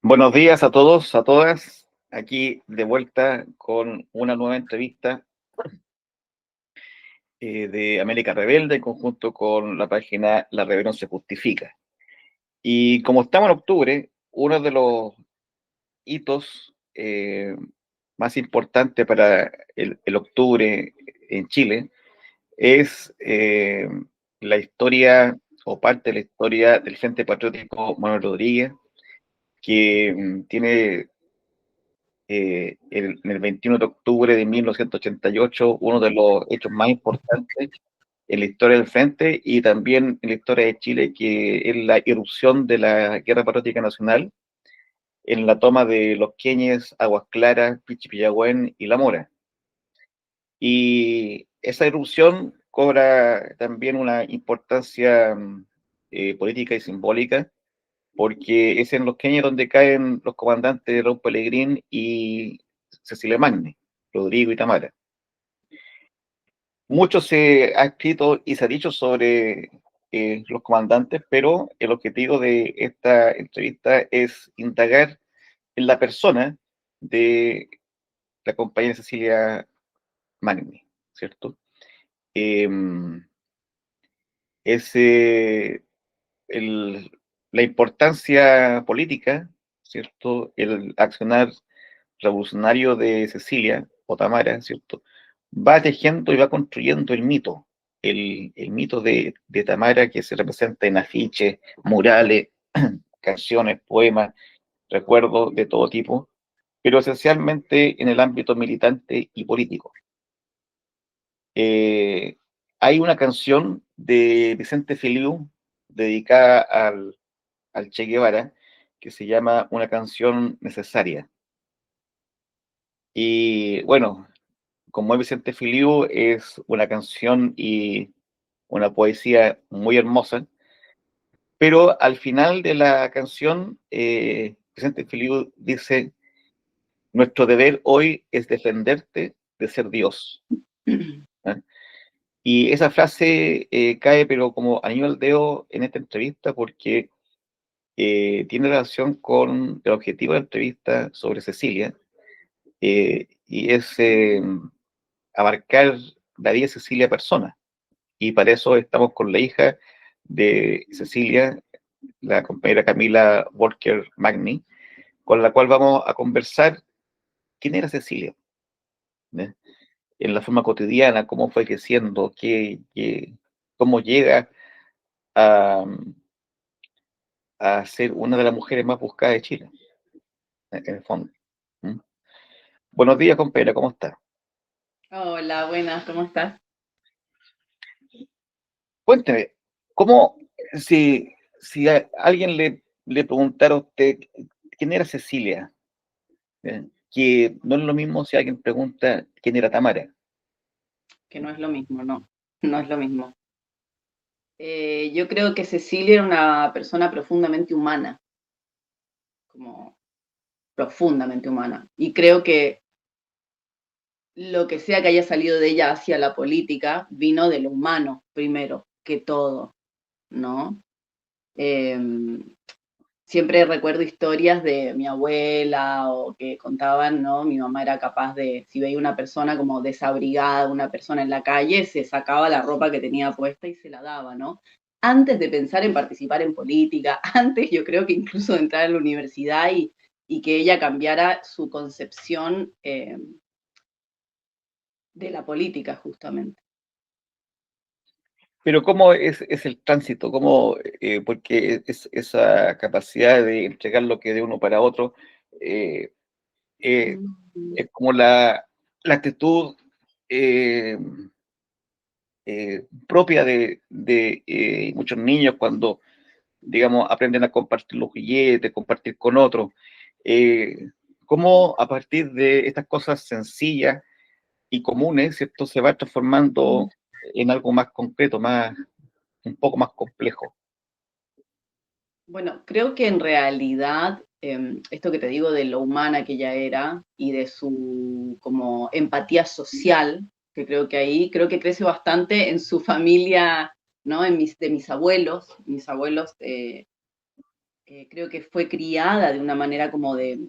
Buenos días a todos, a todas. Aquí de vuelta con una nueva entrevista de América Rebelde en conjunto con la página La Rebelión se Justifica. Y como estamos en octubre, uno de los hitos más importantes para el octubre en Chile es la historia o parte de la historia del Frente Patriótico Manuel Rodríguez, que tiene en el 21 de octubre de 1988, uno de los hechos más importantes en la historia del Frente y también en la historia de Chile, que es la irrupción de la Guerra Patriótica Nacional en la toma de Los Queñes, Aguas Claras, Pichipillagüén y La Mora. Y esa irrupción cobra también una importancia política y simbólica, porque es en Los Queñes donde caen los comandantes Raúl Pelegrín y Cecilia Magni, Rodrigo y Tamara. Mucho se ha escrito y se ha dicho sobre los comandantes, pero el objetivo de esta entrevista es indagar en la persona de la compañera Cecilia Magni, ¿cierto? Eh, es el, la importancia política, ¿cierto? El accionar revolucionario de Cecilia o Tamara, ¿cierto? Va tejiendo y va construyendo el mito de Tamara que se representa en afiches, murales, canciones, poemas, recuerdos de todo tipo, pero esencialmente en el ámbito militante y político. Eh, Hay una canción de Vicente Feliu dedicada al Che Guevara que se llama Una canción necesaria. Y bueno, como es Vicente Feliu, es una canción y una poesía muy hermosa, pero al final de la canción, Vicente Feliu dice, nuestro deber hoy es defenderte de ser Dios. ¿Eh? Y esa frase cae, pero como anillo al dedo en esta entrevista, porque tiene relación con el objetivo de la entrevista sobre Cecilia, y es abarcar la vida de Cecilia persona. Y para eso estamos con la hija de Cecilia, la compañera Camila Walker Magni, con la cual vamos a conversar quién era Cecilia, ¿eh? En la forma cotidiana, cómo fue creciendo, cómo llega a, a ser una de las mujeres más buscadas de Chile, en el fondo. ¿Mm? Buenos días, compañera, ¿cómo está? Hola, buenas, ¿cómo estás? Cuénteme, ¿cómo, si alguien le preguntara a usted quién era Cecilia, que no es lo mismo si alguien pregunta quién era Tamara? Que no es lo mismo, no, no es lo mismo. Yo creo que Cecilia era una persona profundamente humana, como profundamente humana. Y creo que lo que sea que haya salido de ella hacia la política vino de lo humano primero que todo, ¿no? Eh, Siempre recuerdo historias de mi abuela o que contaban, ¿no? Mi mamá era capaz de, si veía una persona como desabrigada, una persona en la calle, se sacaba la ropa que tenía puesta y se la daba, ¿no? Antes de pensar en participar en política, antes yo creo que incluso de entrar a la universidad y que ella cambiara su concepción de la política, justamente. Pero ¿cómo es el tránsito? ¿Cómo, porque esa capacidad de entregar lo que de uno para otro eh, eh, es como la actitud eh, propia de muchos niños cuando, digamos, aprenden a compartir los juguetes, compartir con otros. Eh, ¿Cómo a partir de estas cosas sencillas y comunes, ¿cierto?, se va transformando en algo más concreto, un poco más complejo? Bueno, creo que en realidad esto que te digo de lo humana que ella era y de su como empatía social, que creo que ahí creo que crece bastante en su familia, ¿no? De mis abuelos creo que fue criada de una manera como de...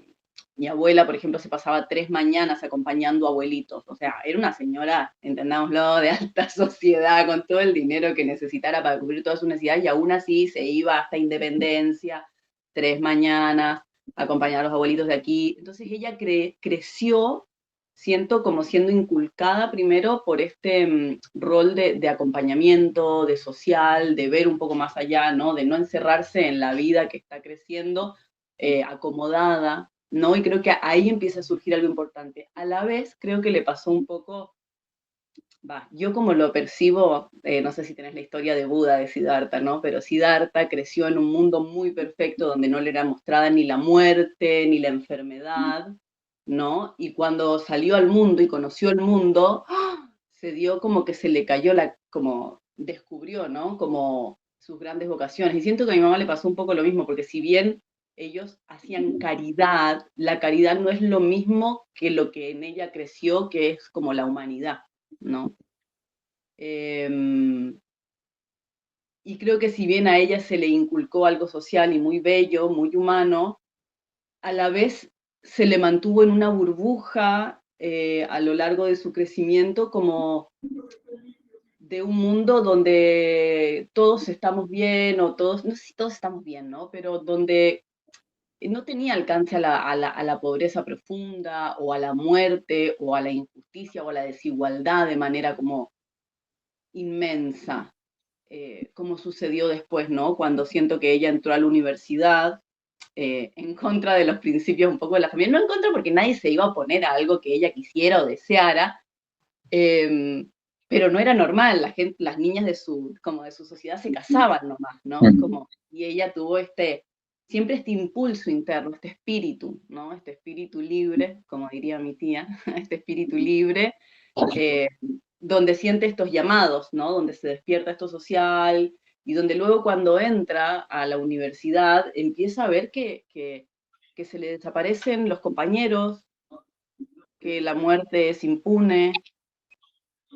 Mi abuela, por ejemplo, se pasaba 3 mañanas acompañando abuelitos. O sea, era una señora, entendámoslo, de alta sociedad, con todo el dinero que necesitara para cubrir todas sus necesidades, y aún así se iba hasta Independencia, 3 mañanas, a acompañar a los abuelitos de aquí. Entonces ella creció, siento, como siendo inculcada primero por este rol de acompañamiento, de social, de ver un poco más allá, ¿no? De no encerrarse en la vida que está creciendo, acomodada, ¿no? Y creo que ahí empieza a surgir algo importante. A la vez, creo que le pasó un poco, yo como lo percibo, no sé si tenés la historia de Buda, de Siddhartha, ¿no? Pero Siddhartha creció en un mundo muy perfecto donde no le era mostrada ni la muerte, ni la enfermedad, ¿no? Y cuando salió al mundo y conoció el mundo, ¡ah! Se dio como que se le cayó como descubrió, ¿no? Como sus grandes vocaciones. Y siento que a mi mamá le pasó un poco lo mismo, porque si bien ellos hacían caridad, la caridad no es lo mismo que lo que en ella creció, que es como la humanidad, ¿no? Y creo que si bien a ella se le inculcó algo social y muy bello, muy humano, a la vez se le mantuvo en una burbuja a lo largo de su crecimiento, como de un mundo donde todos estamos bien, o todos, no sé si todos estamos bien, ¿no? Pero donde no tenía alcance a la pobreza profunda, o a la muerte, o a la injusticia, o a la desigualdad de manera como inmensa, como sucedió después, ¿no? Cuando siento que ella entró a la universidad, en contra de los principios un poco de la familia, no en contra porque nadie se iba a oponer a algo que ella quisiera o deseara, pero no era normal, las niñas como de su sociedad se casaban nomás, ¿no? Como, y ella tuvo siempre este impulso interno, este espíritu, ¿no? Este espíritu libre, como diría mi tía, este espíritu libre, eh, donde siente estos llamados, ¿no? Donde se despierta esto social, y donde luego cuando entra a la universidad empieza a ver que se le desaparecen los compañeros, que la muerte es impune,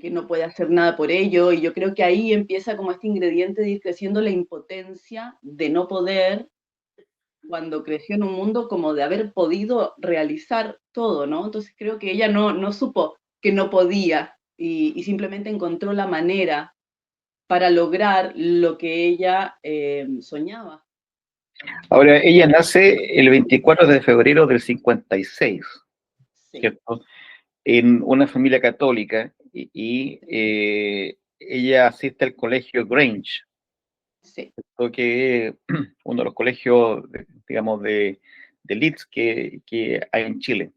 que no puede hacer nada por ello, y yo creo que ahí empieza como este ingrediente de ir creciendo la impotencia de no poder, cuando creció en un mundo como de haber podido realizar todo, ¿no? Entonces creo que ella no supo que no podía, y simplemente encontró la manera para lograr lo que ella soñaba. Ahora, ella nace el 24 de febrero del 56, Sí, ¿cierto? En una familia católica, ella asiste al colegio Grange, sí. que es uno de los colegios, digamos, de Leeds que hay en Chile.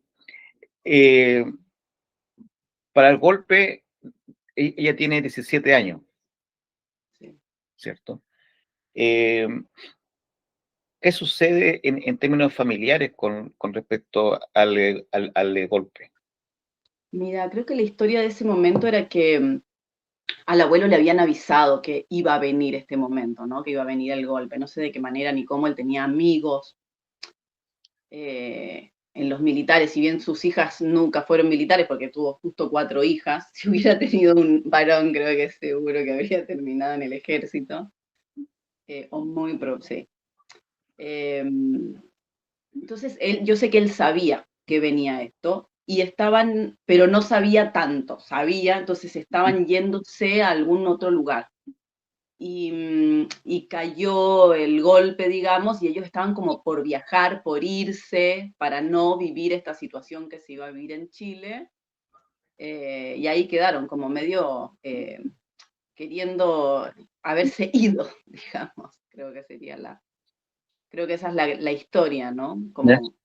Eh, para el golpe, ella tiene 17 años, Sí. ¿cierto? Eh, ¿Qué sucede en términos familiares con respecto al golpe? Mira, creo que la historia de ese momento era que al abuelo le habían avisado que iba a venir este momento, ¿no? Que iba a venir el golpe. No sé de qué manera ni cómo. Él tenía amigos en los militares, si bien sus hijas nunca fueron militares porque tuvo justo 4 hijas. Si hubiera tenido un varón, creo que seguro que habría terminado en el ejército, o muy sí. Eh, entonces, yo sé que él sabía que venía esto, y estaban, pero no sabía tanto, sabía, entonces estaban yéndose a algún otro lugar. Y cayó el golpe, digamos, y ellos estaban como por viajar, por irse, para no vivir esta situación que se iba a vivir en Chile, y ahí quedaron como medio queriendo haberse ido, digamos, creo que esa es la historia, ¿no? ¿Ya? Como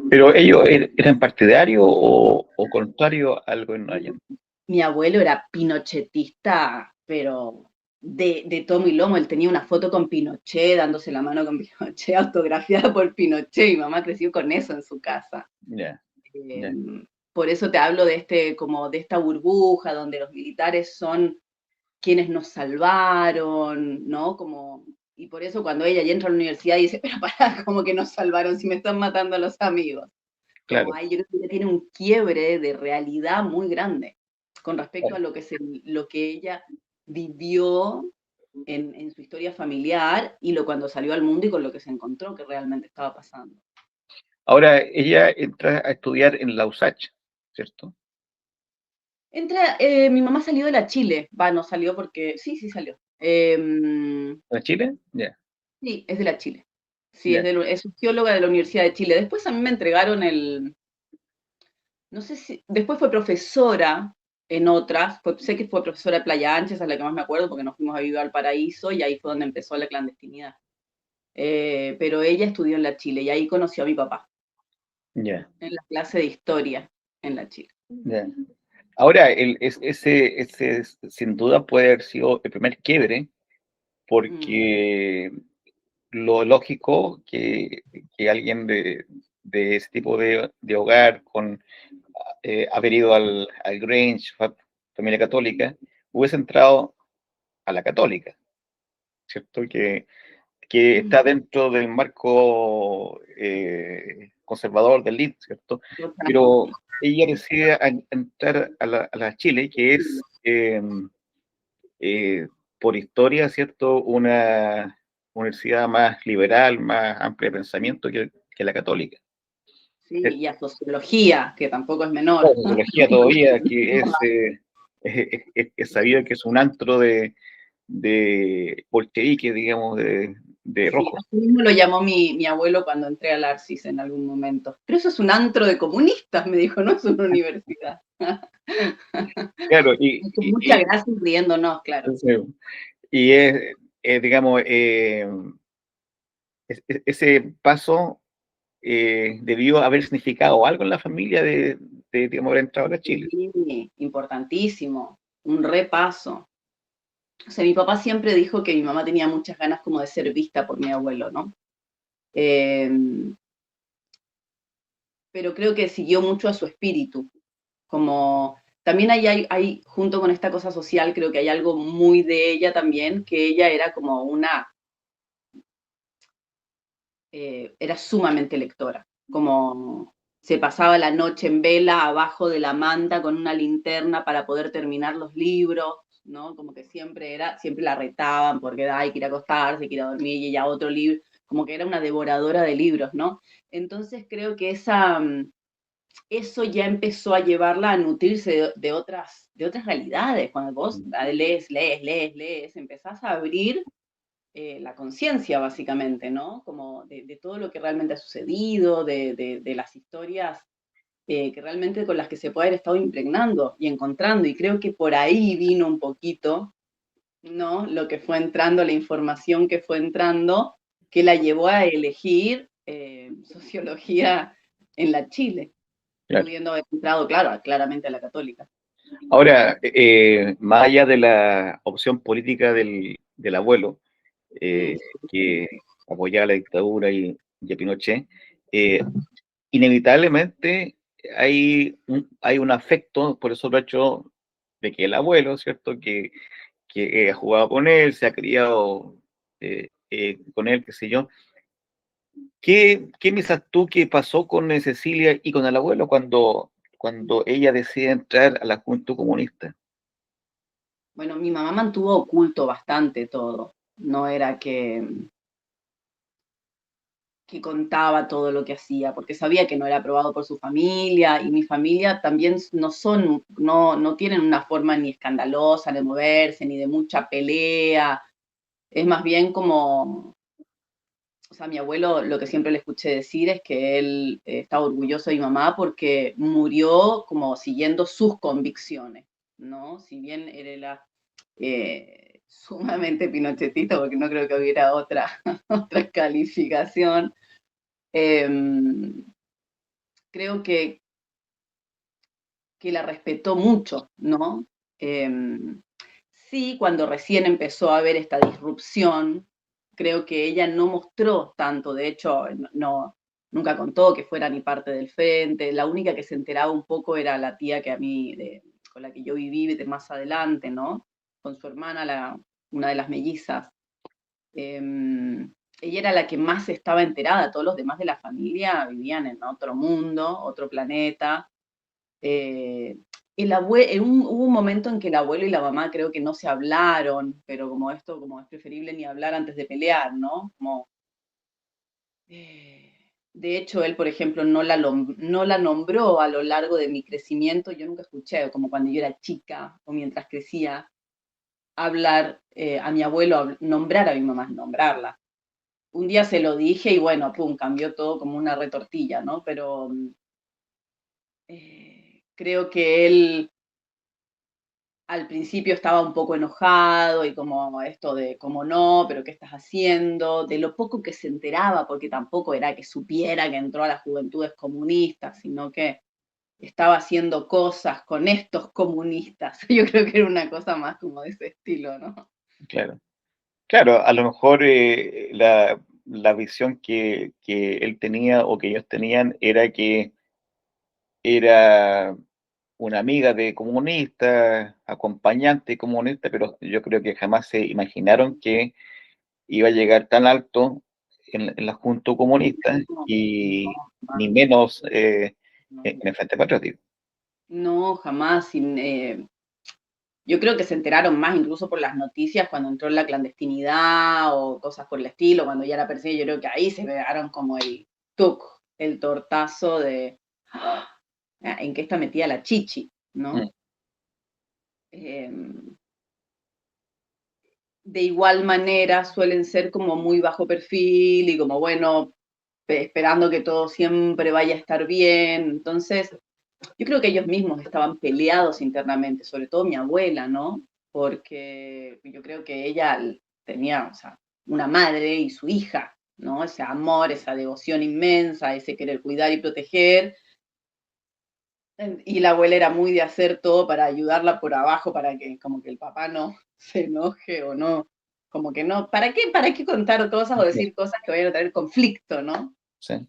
¿Pero ellos eran partidarios o contrarios al gobierno de Allende? mi abuelo era pinochetista, pero de tomo y lomo. Él tenía una foto con Pinochet, dándose la mano con Pinochet, autografiada por Pinochet, y mamá creció con eso en su casa. Ya, Eh, ya. por eso te hablo como de esta burbuja donde los militares son quienes nos salvaron, ¿no? Y por eso cuando ella ya entra a la universidad dice, pero pará, como que nos salvaron si me están matando a los amigos. Como Claro, ahí yo creo que ella tiene un quiebre de realidad muy grande con respecto a claro. lo que ella vivió, en su historia familiar y cuando salió al mundo y con lo que se encontró que realmente estaba pasando. Ahora, ella entra a estudiar en la USACH, ¿cierto? Mi mamá salió de la Chile, no salió porque, sí salió. ¿En Chile? Ya, Sí, es de la Chile. Sí, ya. es socióloga de la Universidad de Chile. Después a mí me entregaron no sé si, después fue profesora en otras, sé que fue profesora de Playa Ancha, esa es la que más me acuerdo, porque nos fuimos a vivir al Paraíso y ahí fue donde empezó la clandestinidad. Pero ella estudió en la Chile y ahí conoció a mi papá, Ya, en la clase de historia en la Chile. ya. Ahora, ese sin duda puede haber sido el primer quiebre, Mm, porque lo lógico que alguien de ese tipo de hogar, con haber ido al Grange, familia católica, hubiese entrado a la católica, ¿cierto? Que está dentro del marco conservador del LID, ¿cierto? Pero totalmente. ella decide entrar a la Chile, que es eh, por historia, ¿cierto? Una universidad más liberal, más amplia de pensamiento que la católica. Sí, y a sociología, que tampoco es La menor. sociología todavía, que es sabido que es un antro de bolcheviques, digamos, de Sí, rojos. así mismo lo llamó mi abuelo cuando entré al Arcis en algún momento. Pero eso es un antro de comunistas, me dijo, no es una universidad. Claro, Con mucha gracia y riéndonos, claro. y digamos, ese paso debió haber significado algo en la familia digamos, haber entrado a Chile. Sí, importantísimo, un repaso. O sea, mi papá siempre dijo que mi mamá tenía muchas ganas como de ser vista por mi abuelo, ¿no? Eh, pero creo que siguió mucho a su espíritu, como también hay, junto con esta cosa social, creo que hay algo muy de ella también, que ella era como era sumamente lectora, como se pasaba la noche en vela abajo de la manta con una linterna para poder terminar los libros, ¿no? Como que siempre la retaban porque hay que ir a acostarse, hay que ir a dormir y ella otro libro, como que era una devoradora de libros, ¿no? Entonces creo que eso ya empezó a llevarla a nutrirse de otras realidades. Cuando vos lees, empezás a abrir la conciencia, básicamente, ¿no? Como de todo lo que realmente ha sucedido, de las historias que realmente con las que se puede haber estado impregnando y encontrando. Y creo que por ahí vino un poquito, ¿no? Lo que fue entrando, la información que fue entrando, que la llevó a elegir sociología en la Chile, Claro. pudiendo haber entrado, claro, claramente a la católica. Ahora, más allá de la opción política del abuelo, Mm, eh, que apoyaba la dictadura y a Pinochet, eh, inevitablemente hay un afecto por el solo hecho de que el abuelo, ¿cierto? Que ha jugado con él, se ha criado con él, qué sé yo. ¿Qué piensas tú que pasó con Cecilia y con el abuelo cuando ella decide entrar a la Juventud Comunista? Bueno, mi mamá mantuvo oculto bastante todo. No era que contaba todo lo que hacía, porque sabía que no era aprobado por su familia, y mi familia también no tienen una forma ni escandalosa de moverse, ni de mucha pelea, es más bien como, o sea, mi abuelo lo que siempre le escuché decir es que él estaba orgulloso de mi mamá porque murió como siguiendo sus convicciones, ¿no? Si bien él era sumamente pinochetista, porque no creo que hubiera otra, otra calificación, eh, creo que la respetó mucho, ¿no? Eh, sí, cuando recién empezó a haber esta disrupción, creo que ella no mostró tanto, de hecho, nunca contó que fuera ni parte del frente, la única que se enteraba un poco era la tía que a mí, con la que yo viví de más adelante, ¿no? Con su hermana, una de las mellizas. Eh, ella era la que más estaba enterada, todos los demás de la familia vivían en otro mundo, otro planeta, eh, hubo un momento en que el abuelo y la mamá creo que no se hablaron, pero como esto, como es preferible ni hablar antes de pelear, ¿no? Como, de hecho, él, por ejemplo, no la nombró a lo largo de mi crecimiento. Yo nunca escuché, como cuando yo era chica o mientras crecía, hablar a mi abuelo, nombrar a mi mamá, nombrarla. Un día se lo dije y bueno, pum, cambió todo como una retortilla, ¿no? Pero creo que él al principio estaba un poco enojado y como esto de cómo no, pero qué estás haciendo, de lo poco que se enteraba, porque tampoco era que supiera que entró a las juventudes comunistas, sino que estaba haciendo cosas con estos comunistas. Yo creo que era una cosa más como de ese estilo, ¿no? Claro. Claro, a lo mejor la visión que él tenía o que ellos tenían era que era una amiga de comunista, acompañante comunista, pero yo creo que jamás se imaginaron que iba a llegar tan alto en la Junta Comunista No, y ni jamás, menos no, en el Frente Patriótico. no, jamás. Yo creo que se enteraron más incluso por las noticias cuando entró en la clandestinidad o cosas por el estilo, cuando ya era perseguido. Yo creo que ahí se pegaron como el tortazo de ¡ah! ¿En qué está metida la chichi? Mm, ¿No? De igual manera suelen ser como muy bajo perfil y como, bueno, esperando que todo siempre vaya a estar bien. Entonces, yo creo que ellos mismos estaban peleados internamente, sobre todo mi abuela, ¿no? Porque yo creo que ella tenía, o sea, una madre y su hija, ¿no? Ese amor, esa devoción inmensa, ese querer cuidar y proteger. Y la abuela era muy de hacer todo para ayudarla por abajo, para que como que el papá no se enoje o no, como que no, para qué contar cosas o sí, decir cosas que vayan a traer conflicto, ¿no? sí,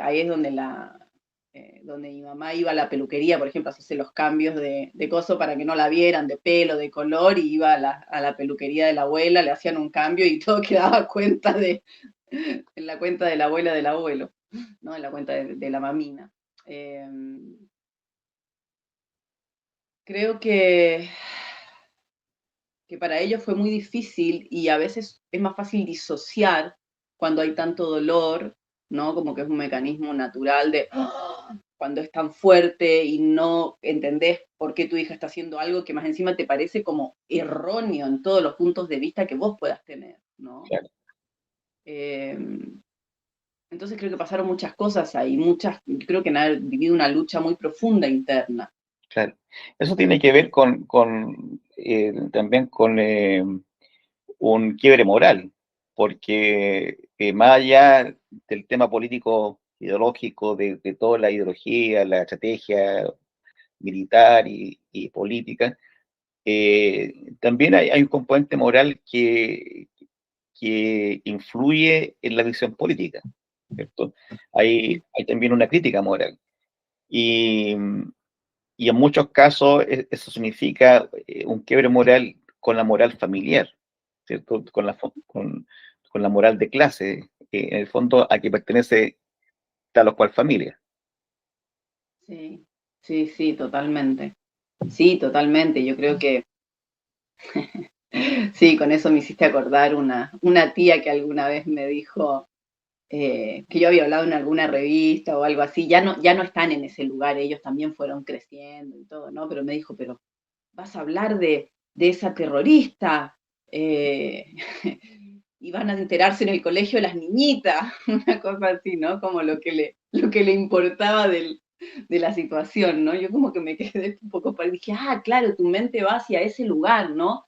Ahí es donde mi mamá iba a la peluquería, por ejemplo, a hacerse los cambios de coso para que no la vieran, de pelo, de color, y iba a la peluquería de la abuela, le hacían un cambio y todo quedaba en la cuenta de la abuela del abuelo, ¿no? En la cuenta de la mamina. Eh, Creo que para ellos fue muy difícil y a veces es más fácil disociar cuando hay tanto dolor, ¿no? Como que es un mecanismo natural de ¡ah! Cuando es tan fuerte y no entendés por qué tu hija está haciendo algo que más encima te parece como erróneo en todos los puntos de vista que vos puedas tener, ¿no? claro, Eh, entonces creo que pasaron muchas cosas ahí, creo que han vivido una lucha muy profunda interna. claro. Eso tiene que ver también con un quiebre moral, porque más allá del tema político ideológico, de toda la ideología, la estrategia militar y política, también hay un componente moral que influye en la visión política, ¿cierto? Hay también una crítica moral. Y, y en muchos casos eso significa un quiebre moral con la moral familiar, ¿cierto? Con la moral de clase, en el fondo a que pertenece tal o cual familia. Sí, sí, sí, totalmente. Sí, totalmente. Yo creo que sí, con eso me hiciste acordar una tía que alguna vez me dijo que yo había hablado en alguna revista o algo así. Ya no están en ese lugar, ellos también fueron creciendo y todo, ¿no? Pero me dijo, pero vas a hablar de esa terrorista. eh, y van a enterarse en el colegio las niñitas, una cosa así, ¿no? Como lo que le importaba de la situación, ¿no? Yo como que me quedé un poco para dije, claro, tu mente va hacia ese lugar, ¿no?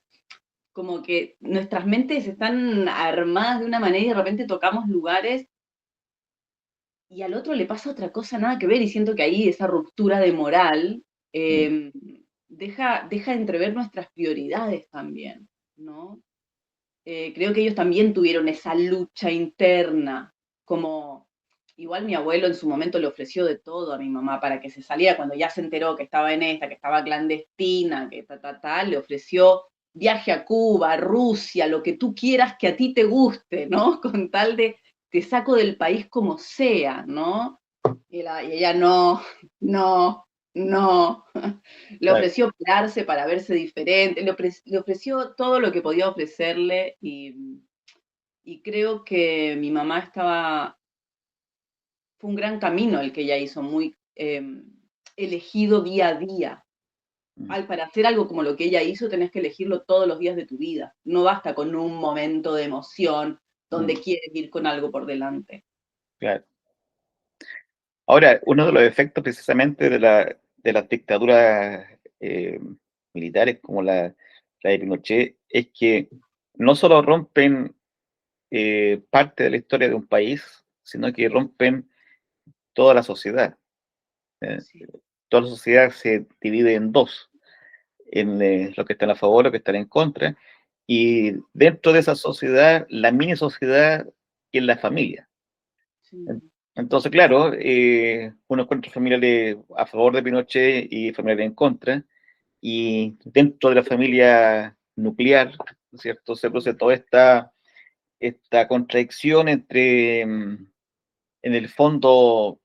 Como que nuestras mentes están armadas de una manera y de repente tocamos lugares y al otro le pasa otra cosa nada que ver y siento que ahí esa ruptura de moral Mm, eh, deja entrever nuestras prioridades también, ¿no? Creo que ellos también tuvieron esa lucha interna, como igual mi abuelo en su momento le ofreció de todo a mi mamá para que se saliera, cuando ya se enteró que estaba en esta, que estaba clandestina, que le ofreció viaje a Cuba, a Rusia, lo que tú quieras que a ti te guste, ¿no? Con tal de te saco del país como sea, ¿no? Y ella no, no. No, le Claro. ofreció operarse para verse diferente, le ofreció todo lo que podía ofrecerle y creo que mi mamá fue un gran camino el que ella hizo, muy elegido día a día. Mm, Para hacer algo como lo que ella hizo, tenés que elegirlo todos los días de tu vida. No basta con un momento de emoción mm, donde quieres ir con algo por delante. claro. Ahora, uno de los efectos precisamente de las dictaduras militares como la de Pinochet es que no solo rompen parte de la historia de un país, sino que rompen toda la sociedad. ¿Eh? Sí, Toda la sociedad se divide en dos, en los que están a favor, los que están en contra, y dentro de esa sociedad, la mini sociedad y en la familia. sí, Entonces, claro, uno encuentra familiares a favor de Pinochet y familiares en contra, y dentro de la familia nuclear, ¿cierto? Se produce toda esta contradicción entre, en el fondo,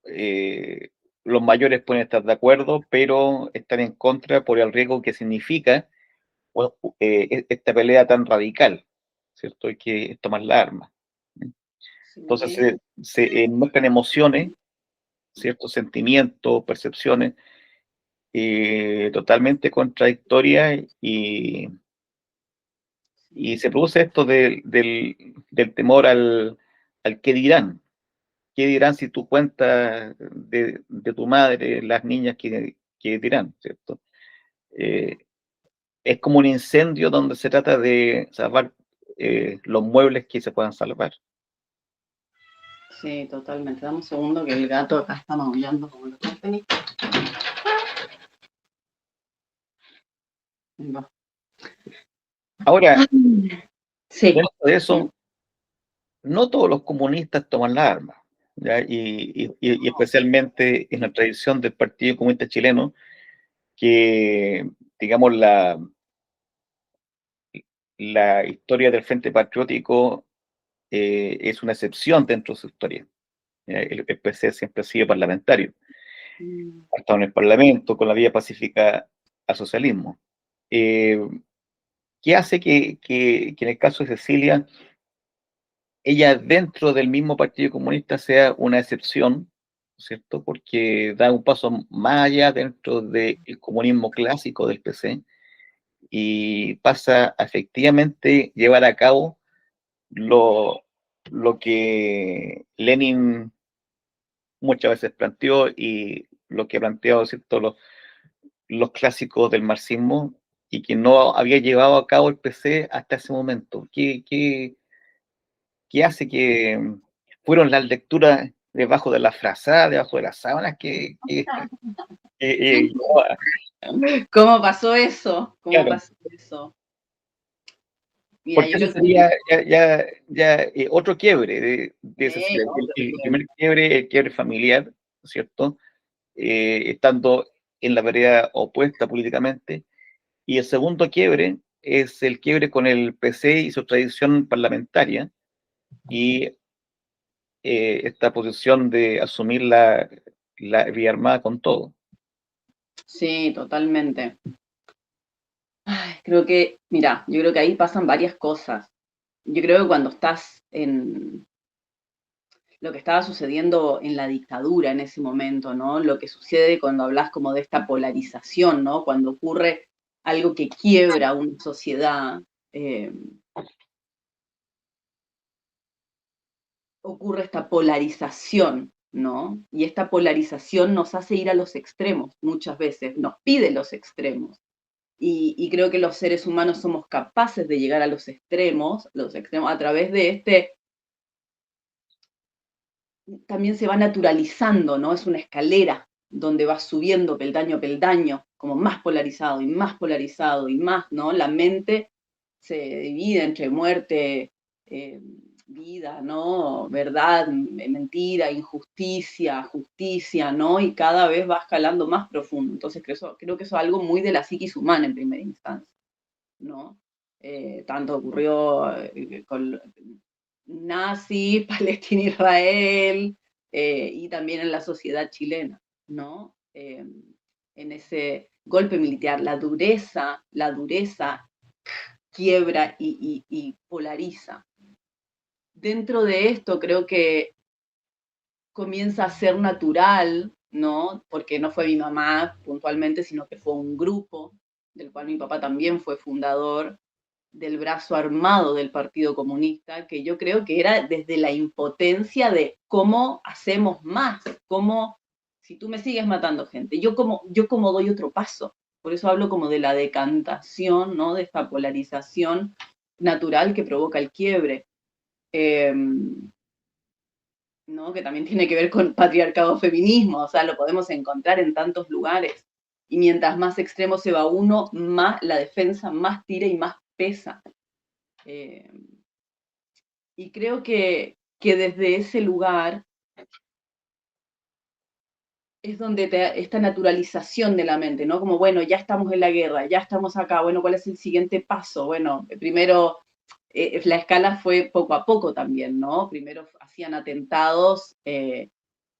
eh, los mayores pueden estar de acuerdo, pero están en contra por el riesgo que significa esta pelea tan radical, ¿cierto? Y que es tomar la arma. Entonces sí, se muestran emociones, ciertos sentimientos, percepciones totalmente contradictorias y sí. se produce esto del temor al qué dirán si tú cuentas de tu madre, las niñas que dirán, ¿cierto? Eh, es como un incendio donde se trata de salvar los muebles que se puedan salvar. Sí, totalmente. Dame un segundo que el gato acá está maullando como lo tenis. Va. Ahora, Sí, dentro de eso, no todos los comunistas toman las armas, ¿ya? Y especialmente en la tradición del Partido Comunista Chileno, que, digamos, la historia del Frente Patriótico es una excepción dentro de su historia. El PC siempre ha sido parlamentario, mm, ha estado en el Parlamento con la vía pacífica al socialismo. Eh, ¿Qué hace que en el caso de Cecilia, ella dentro del mismo Partido Comunista sea una excepción, ¿cierto? Porque da un paso más allá dentro del comunismo clásico del PC y pasa a efectivamente llevar a cabo lo, lo que Lenin muchas veces planteó y lo que ha planteado, ¿cierto? Los clásicos del marxismo y que no había llevado a cabo el PC hasta ese momento. ¿Qué hace que fueron las lecturas debajo de la frazada, debajo de las sábanas llevó ¿cómo pasó eso? ¿Cómo claro, pasó eso? Mira, porque yo eso creo que sería otro quiebre de ese otro el que primer quiebre, el quiebre familiar, ¿cierto? Estando en la vereda opuesta políticamente, y el segundo quiebre es el quiebre con el PC y su tradición parlamentaria, y esta posición de asumir la vía armada con todo. sí, totalmente. Ay, creo que, mira, yo creo que ahí pasan varias cosas. Yo creo que cuando estás en lo que estaba sucediendo en la dictadura en ese momento, ¿no? Lo que sucede cuando hablas como de esta polarización, ¿no? Cuando ocurre algo que quiebra una sociedad, eh, ocurre esta polarización, ¿no? Y esta polarización nos hace ir a los extremos muchas veces, nos pide los extremos. Y creo que los seres humanos somos capaces de llegar a los extremos a través de también se va naturalizando, ¿no? Es una escalera donde vas subiendo peldaño a peldaño, como más polarizado y más polarizado y más, ¿no? La mente se divide entre muerte, vida, ¿no? Verdad, mentira, injusticia, justicia, ¿no? Y cada vez va escalando más profundo. Entonces creo que eso es algo muy de la psiquis humana en primera instancia, ¿no? Tanto ocurrió con nazis, Palestina, Israel, y también en la sociedad chilena, ¿no? en ese golpe militar. La dureza quiebra y polariza. Dentro de esto creo que comienza a ser natural, ¿no? Porque no fue mi mamá puntualmente, sino que fue un grupo del cual mi papá también fue fundador, del brazo armado del Partido Comunista, que yo creo que era desde la impotencia de cómo hacemos más, cómo, si tú me sigues matando gente, yo como doy otro paso. Por eso hablo como de la decantación, ¿no? De esta polarización natural que provoca el quiebre. Eh, ¿No? Que también tiene que ver con patriarcado feminismo, o sea, lo podemos encontrar en tantos lugares. Y mientras más extremo se va uno, más la defensa más tira y más pesa. Eh, y creo que desde ese lugar es donde esta naturalización de la mente, ¿no? Como, bueno, ya estamos en la guerra, ya estamos acá, bueno, ¿cuál es el siguiente paso? Bueno, primero la escala fue poco a poco también, ¿no? Primero hacían atentados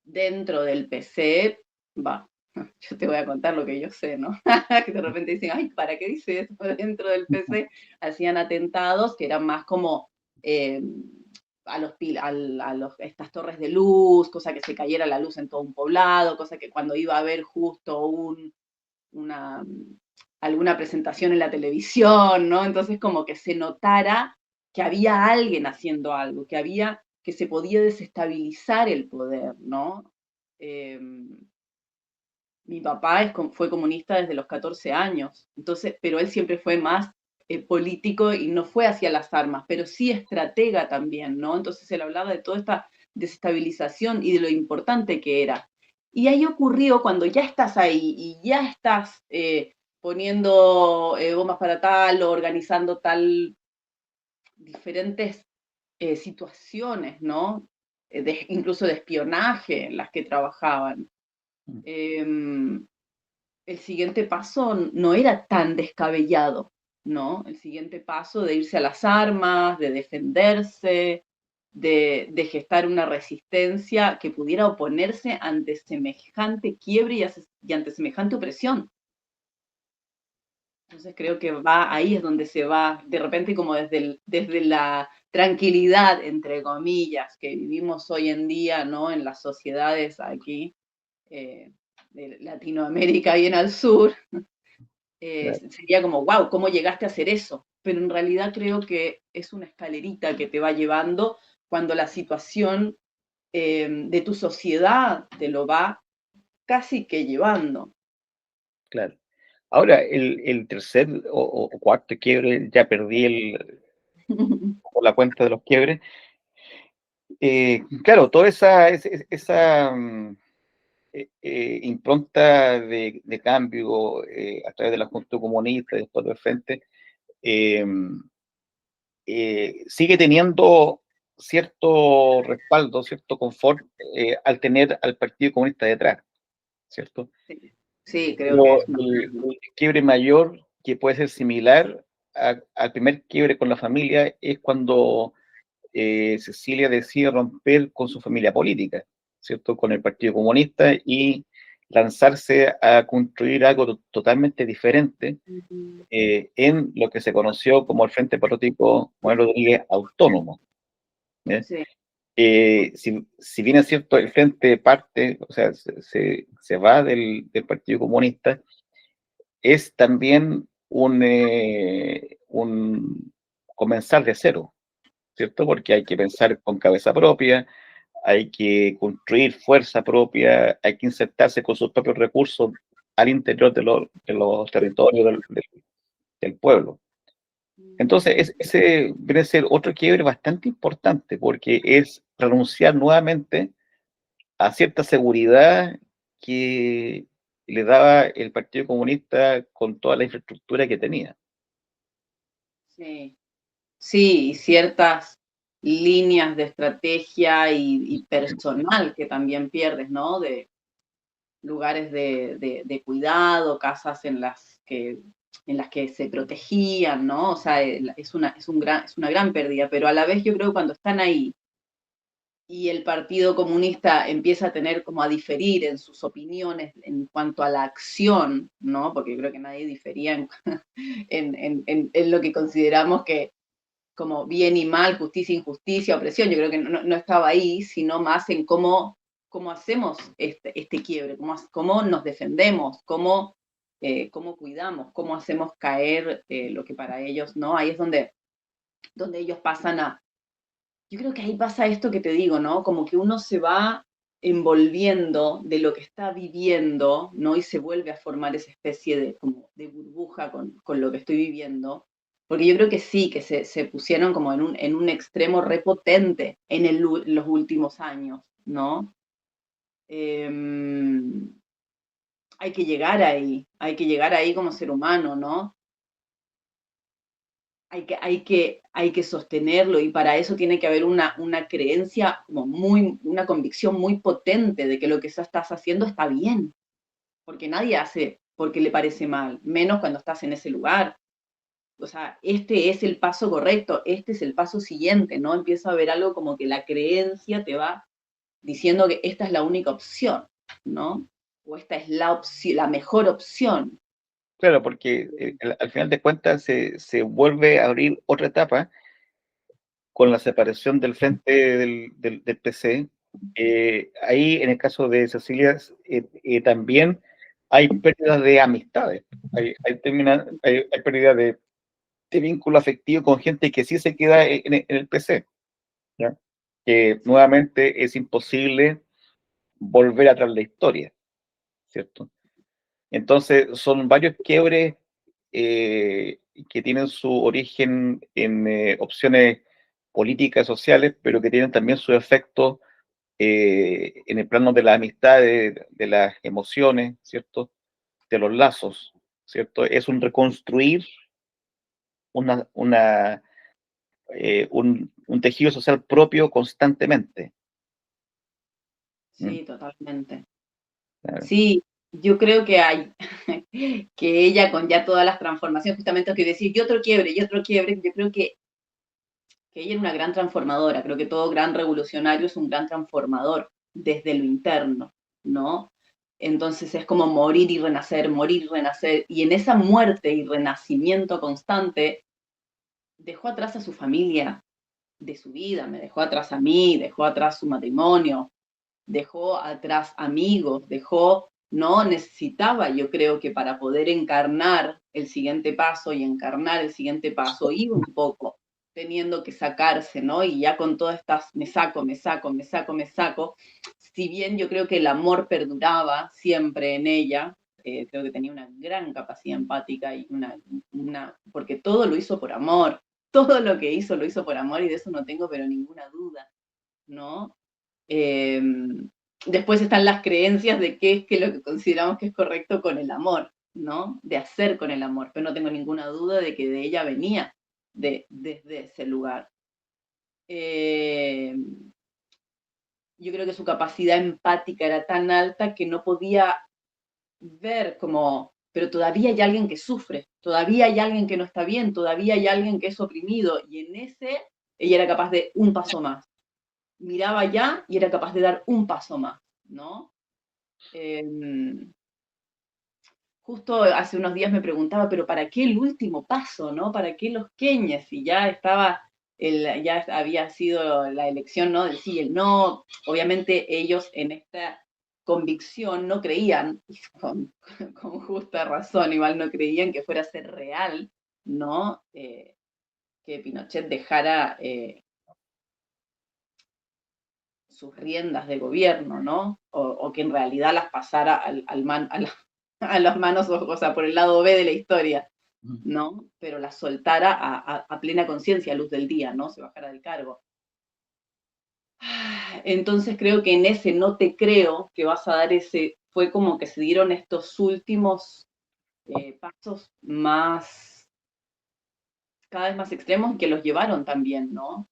dentro del PC, va, yo te voy a contar lo que yo sé, ¿no? Que de repente dicen, ay, ¿para qué dice eso? Dentro del PC hacían atentados que eran más como eh, estas torres de luz, cosa que se cayera la luz en todo un poblado, cosa que cuando iba a haber justo una, alguna presentación en la televisión, ¿no? Entonces como que se notara que había alguien haciendo algo, que se podía desestabilizar el poder, ¿no? Mi papá fue comunista desde los 14 años, entonces, pero él siempre fue más político y no fue hacia las armas, pero sí estratega también, ¿no? Entonces él hablaba de toda esta desestabilización y de lo importante que era. Y ahí ocurrió cuando ya estás ahí y ya estás poniendo bombas para tal o organizando tal diferentes situaciones, ¿no? Incluso de espionaje en las que trabajaban. El siguiente paso no era tan descabellado, ¿no? El siguiente paso de irse a las armas, de defenderse, de gestar una resistencia que pudiera oponerse ante semejante quiebre y ante semejante opresión. Entonces creo que ahí es donde se va, de repente como desde la tranquilidad, entre comillas, que vivimos hoy en día, ¿no? En las sociedades aquí, de Latinoamérica y en el sur, Claro. sería como, wow, ¿cómo llegaste a hacer eso? Pero en realidad creo que es una escalerita que te va llevando cuando la situación de tu sociedad te lo va casi que llevando. Claro. Ahora, el tercer o cuarto quiebre, ya perdí la cuenta de los quiebres. Claro, toda esa impronta de cambio a través de la Junta Comunista y después del Frente, eh, sigue teniendo cierto respaldo, cierto confort al tener al Partido Comunista detrás, ¿cierto? Sí, sí, creo que Pero es una... el quiebre mayor, que puede ser similar al primer quiebre con la familia, es cuando Cecilia decide romper con su familia política, ¿cierto? Con el Partido Comunista y lanzarse a construir algo totalmente diferente en lo que se conoció como el Frente Patriótico Manuel Rodríguez Autónomo. ¿Eh? Sí, Si bien es cierto, el Frente parte, o sea, se va del Partido Comunista, es también un comenzar de cero, ¿cierto? Porque hay que pensar con cabeza propia, hay que construir fuerza propia, hay que insertarse con sus propios recursos al interior de los territorios del pueblo. Entonces, ese viene a ser otro quiebre bastante importante, porque es renunciar nuevamente a cierta seguridad que le daba el Partido Comunista con toda la infraestructura que tenía. sí. Sí, y ciertas líneas de estrategia y personal que también pierdes, ¿no? De lugares de cuidado, casas en las que se protegían, ¿no? O sea, es una gran pérdida, pero a la vez yo creo que cuando están ahí y el Partido Comunista empieza a tener como a diferir en sus opiniones en cuanto a la acción, ¿no? Porque yo creo que nadie difería en lo que consideramos que como bien y mal, justicia, injusticia, opresión, yo creo que no estaba ahí, sino más en cómo hacemos este quiebre, cómo nos defendemos, cómo cuidamos, cómo hacemos caer lo que para ellos, ¿no? Ahí es donde ellos pasan a, yo creo que ahí pasa esto que te digo, ¿no? Como que uno se va envolviendo de lo que está viviendo, ¿no? Y se vuelve a formar esa especie de, como de burbuja con lo que estoy viviendo. Porque yo creo que sí, que se pusieron como en un extremo repotente los últimos años, ¿no? Hay que llegar ahí como ser humano, ¿no? Hay que sostenerlo y para eso tiene que haber una creencia, como una convicción muy potente de que lo que estás haciendo está bien, porque nadie hace porque le parece mal, menos cuando estás en ese lugar. O sea, este es el paso correcto, este es el paso siguiente, ¿no? Empieza a haber algo como que la creencia te va diciendo que esta es la única opción, ¿no? O esta es la mejor opción. Claro, porque al final de cuentas se vuelve a abrir otra etapa con la separación del frente del PC. Ahí, en el caso de Cecilia, también hay pérdidas de amistades, hay pérdida de vínculo afectivo con gente que sí se queda en el PC, ¿ya? Que nuevamente es imposible volver atrás la historia, ¿cierto? Entonces, son varios quiebres que tienen su origen en opciones políticas, sociales, pero que tienen también su efecto en el plano de la amistad, de las emociones, ¿cierto? De los lazos, ¿cierto? Es un reconstruir una, un tejido social propio constantemente. ¿Mm? Sí, totalmente. Claro. Sí, yo creo que hay, que ella con ya todas las transformaciones, justamente lo que decir, y otro quiebre, yo creo que ella era una gran transformadora, creo que todo gran revolucionario es un gran transformador desde lo interno, ¿no? Entonces es como morir y renacer, y en esa muerte y renacimiento constante dejó atrás a su familia de su vida, me dejó atrás a mí, dejó atrás su matrimonio, dejó atrás amigos, no necesitaba, yo creo que para poder encarnar el siguiente paso y encarnar el siguiente paso, iba un poco teniendo que sacarse, ¿no? Y ya con todas estas, me saco, me saco, me saco, me saco, si bien yo creo que el amor perduraba siempre en ella, creo que tenía una gran capacidad empática y porque todo lo hizo por amor, todo lo que hizo lo hizo por amor y de eso no tengo pero ninguna duda, ¿no? Eh, Después están las creencias de qué es que lo que consideramos que es correcto con el amor, ¿no? De hacer con el amor, pero no tengo ninguna duda de que de ella venía desde ese lugar. Eh, yo creo que su capacidad empática era tan alta que no podía ver como, pero todavía hay alguien que sufre, todavía hay alguien que no está bien, todavía hay alguien que es oprimido, y en ese ella era capaz de un paso más. Miraba ya y era capaz de dar un paso más, ¿no? Eh, Justo hace unos días me preguntaba, pero ¿para qué el último paso, no? ¿Para qué los queñes? Y ya estaba, ya había sido la elección, ¿no? Del sí y el no. Obviamente ellos en esta convicción no creían, con justa razón, igual no creían que fuera a ser real, ¿no? Que Pinochet dejara sus riendas de gobierno, ¿no? O que en realidad las pasara a las manos, o sea, por el lado B de la historia, ¿no? Pero las soltara a plena conciencia, a luz del día, ¿no? Se bajara del cargo. Entonces creo que en ese no te creo que vas a dar ese, fue como que se dieron estos últimos pasos más, cada vez más extremos que los llevaron también, ¿no?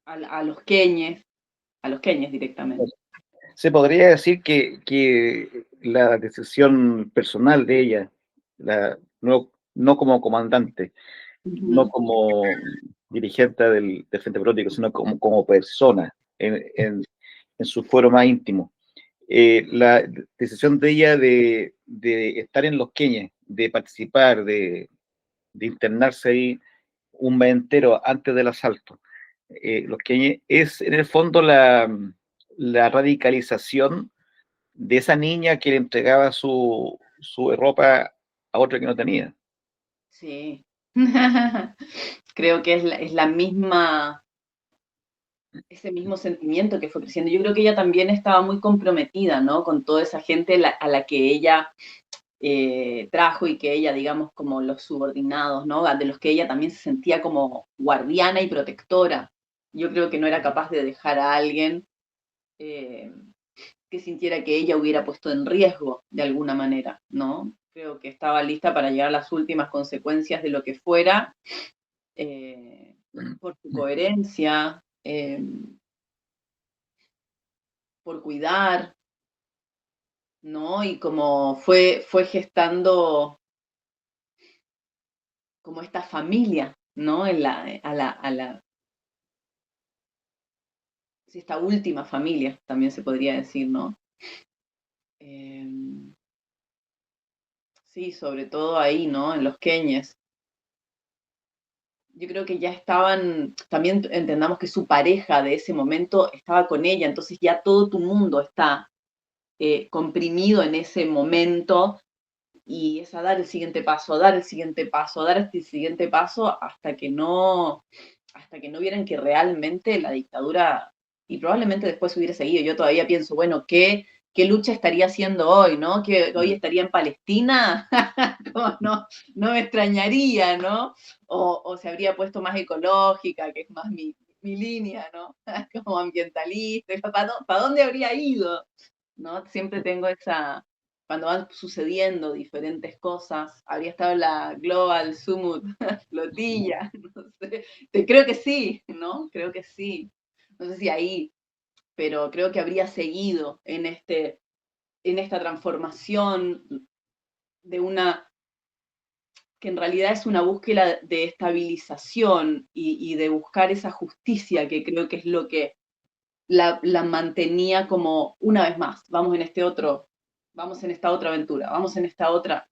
A los queñes directamente. Se podría decir que la decisión personal de ella, no como comandante, no Ujú. como dirigente del Frente Patriótico, sino como persona, en su foro más íntimo. La decisión de ella de estar en Los Queñes, de participar, de internarse ahí un mes entero antes del asalto, Los Queñes, es en el fondo la radicalización de esa niña que le entregaba su ropa a otro que no tenía. Sí. Creo que es la misma, ese mismo sentimiento que fue creciendo. Yo creo que ella también estaba muy comprometida, ¿no? Con toda esa gente a la que ella trajo y que ella, digamos, como los subordinados, ¿no? De los que ella también se sentía como guardiana y protectora. Yo creo que no era capaz de dejar a alguien eh, que sintiera que ella hubiera puesto en riesgo de alguna manera, ¿no? Creo que estaba lista para llegar a las últimas consecuencias de lo que fuera, eh, por su coherencia, por cuidar, ¿no? Y como fue gestando como esta familia, ¿no? Esta última familia, también se podría decir, ¿no? Eh, sí, sobre todo ahí, ¿no? En los Queñes. Yo creo que ya estaban, también entendamos que su pareja de ese momento estaba con ella, entonces ya todo tu mundo está comprimido en ese momento y es a dar el siguiente paso, a dar el siguiente paso, a dar este siguiente paso hasta que no vieran que realmente la dictadura, y probablemente después hubiera seguido. Yo todavía pienso, bueno, ¿qué lucha estaría haciendo hoy, no? ¿Que hoy estaría en Palestina? Como no me extrañaría, ¿no? O se habría puesto más ecológica, que es más mi línea, ¿no? Como ambientalista, ¿para dónde habría ido? ¿No? Siempre tengo esa, cuando van sucediendo diferentes cosas, habría estado en la Global Summit flotilla, no sé, creo que sí, ¿no? Creo que sí, no sé si ahí, pero creo que habría seguido en esta transformación de una, que en realidad es una búsqueda de estabilización y de buscar esa justicia que creo que es lo que la mantenía como una vez más, vamos en esta otra aventura, vamos en esta otra,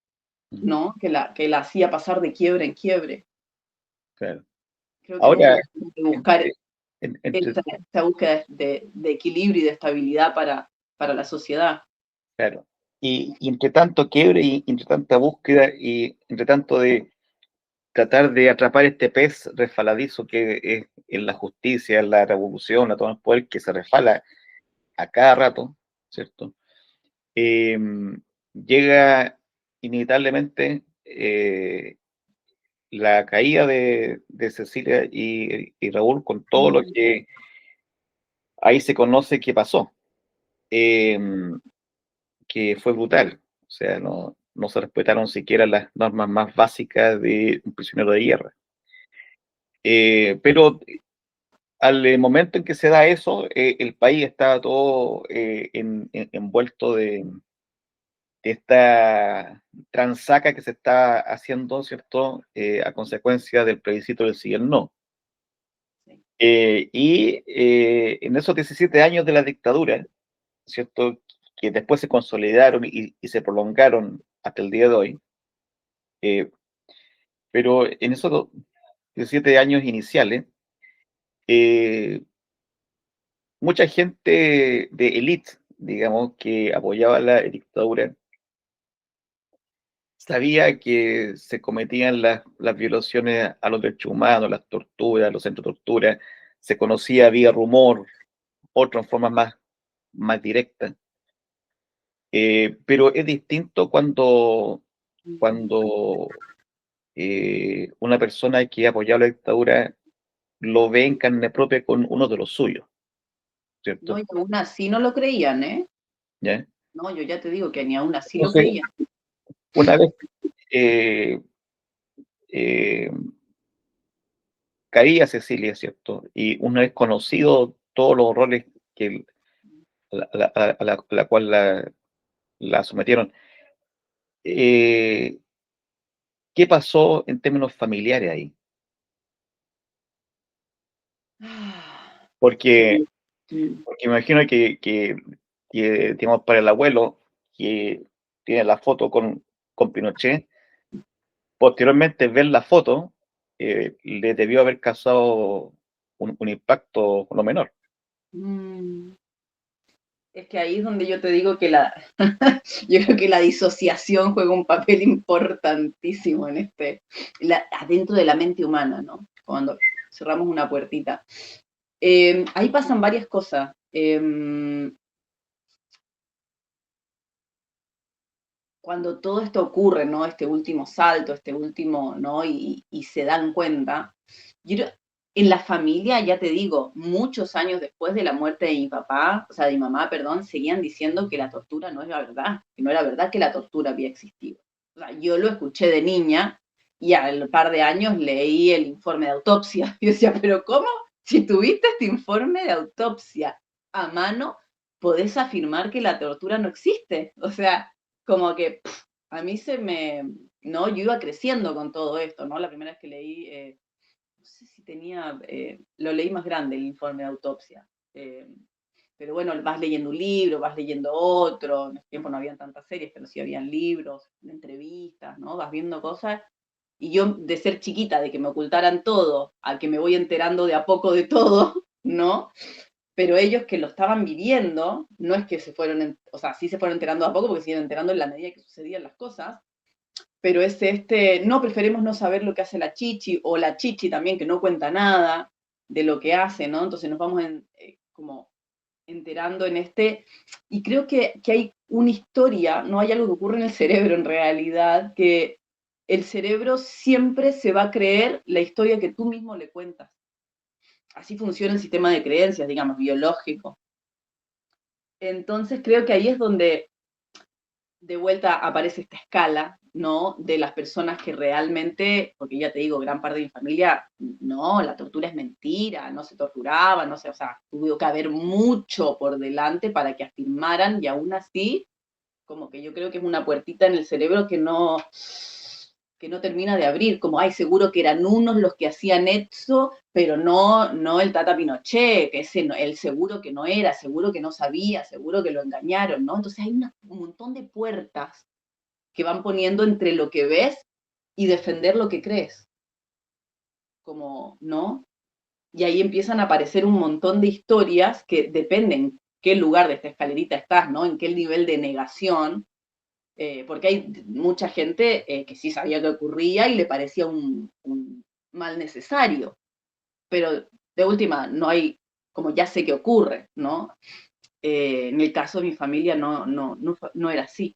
¿no? Que la hacía pasar de quiebre en quiebre. Claro. Creo que es Ahora, importante buscar entre, entre esta búsqueda de equilibrio y de estabilidad para la sociedad. claro. Y entre tanto quiebre y entre tanta búsqueda y entre tanto de tratar de atrapar este pez resbaladizo que es en la justicia, en la revolución, a todo el poder que se resbala a cada rato, ¿cierto? Eh, Llega inevitablemente la caída de Cecilia y Raúl con todo lo que ahí se conoce que pasó, eh, que fue brutal. O sea, no se respetaron siquiera las normas más básicas de un prisionero de guerra. Pero al momento en que se da eso, el país está todo envuelto de esta transaca que se está haciendo, ¿cierto? A consecuencia del plebiscito del sí y el no. Sí. En esos 17 años de la dictadura, ¿cierto? Que después se consolidaron y se prolongaron hasta el día de hoy, eh, pero en esos 17 años iniciales, eh, mucha gente de élite, digamos, que apoyaba la dictadura, sabía que se cometían las violaciones a los derechos humanos, las torturas, los centros de tortura, se conocía vía rumor, otro en forma más directa. Pero es distinto cuando una persona que ha apoyado la dictadura lo ve en carne propia con uno de los suyos, No, ¿cierto? y aún así no lo creían, ¿eh? ¿Ya? No, yo ya te digo que ni aún así lo Entonces, creían. una vez eh, eh, caía Cecilia, ¿cierto? Y una vez conocido todos los horrores que a la cual la sometieron, eh, ¿qué pasó en términos familiares ahí? Porque, Sí. porque imagino que, digamos, para el abuelo que tiene la foto con Pinochet, posteriormente ver la foto le debió haber causado un impacto no menor. Mm. Es que ahí es donde yo te digo que yo creo que la disociación juega un papel importantísimo en adentro de la mente humana, ¿no? Cuando cerramos una puertita. Ahí pasan varias cosas. Cuando todo esto ocurre, ¿no? Este último salto, este último, ¿no? Y se dan cuenta. En la familia, ya te digo, muchos años después de la muerte de mi papá, o sea, de mi mamá, perdón, seguían diciendo que la tortura no era verdad, que no era verdad que la tortura había existido. O sea, yo lo escuché de niña y al par de años leí el informe de autopsia. Y decía, pero ¿cómo? Si tuviste este informe de autopsia a mano, podés afirmar que la tortura no existe. O sea, como que a mí no, yo iba creciendo con todo esto, ¿no? La primera vez que leí, no sé si tenía, lo leí más grande el informe de autopsia, pero bueno, vas leyendo un libro, vas leyendo otro, en ese tiempo no habían tantas series, pero sí habían libros, entrevistas, ¿no? Vas viendo cosas, y yo de ser chiquita, de que me ocultaran todo, a que me voy enterando de a poco de todo, ¿no? Pero ellos que lo estaban viviendo, no es que se fueron, o sea, sí se fueron enterando a poco porque se iban enterando en la medida que sucedían las cosas, pero es no, preferimos no saber lo que hace la chichi, o la chichi también que no cuenta nada de lo que hace, ¿no? Entonces nos vamos como enterando y creo que hay una historia, no hay algo que ocurre en el cerebro en realidad, que el cerebro siempre se va a creer la historia que tú mismo le cuentas. Así funciona el sistema de creencias, digamos, biológico. Entonces creo que ahí es donde de vuelta aparece esta escala, ¿no? De las personas que realmente, porque ya te digo, gran parte de mi familia, no, la tortura es mentira, no se torturaba, no sé, o sea, tuvo que haber mucho por delante para que afirmaran y aún así, como que yo creo que es una puertita en el cerebro que no termina de abrir, como, ay, seguro que eran unos los que hacían eso, pero no el Tata Pinochet, que ese él seguro que no era, seguro que no sabía, seguro que lo engañaron, ¿no? Entonces hay un montón de puertas que van poniendo entre lo que ves y defender lo que crees, como, ¿no? Y ahí empiezan a aparecer un montón de historias que dependen qué lugar de esta escalerita estás, ¿no? En qué nivel de negación, porque hay mucha gente que sí sabía que ocurría y le parecía un mal necesario, pero de última no hay, como ya sé que ocurre, ¿no? En el caso de mi familia no era así.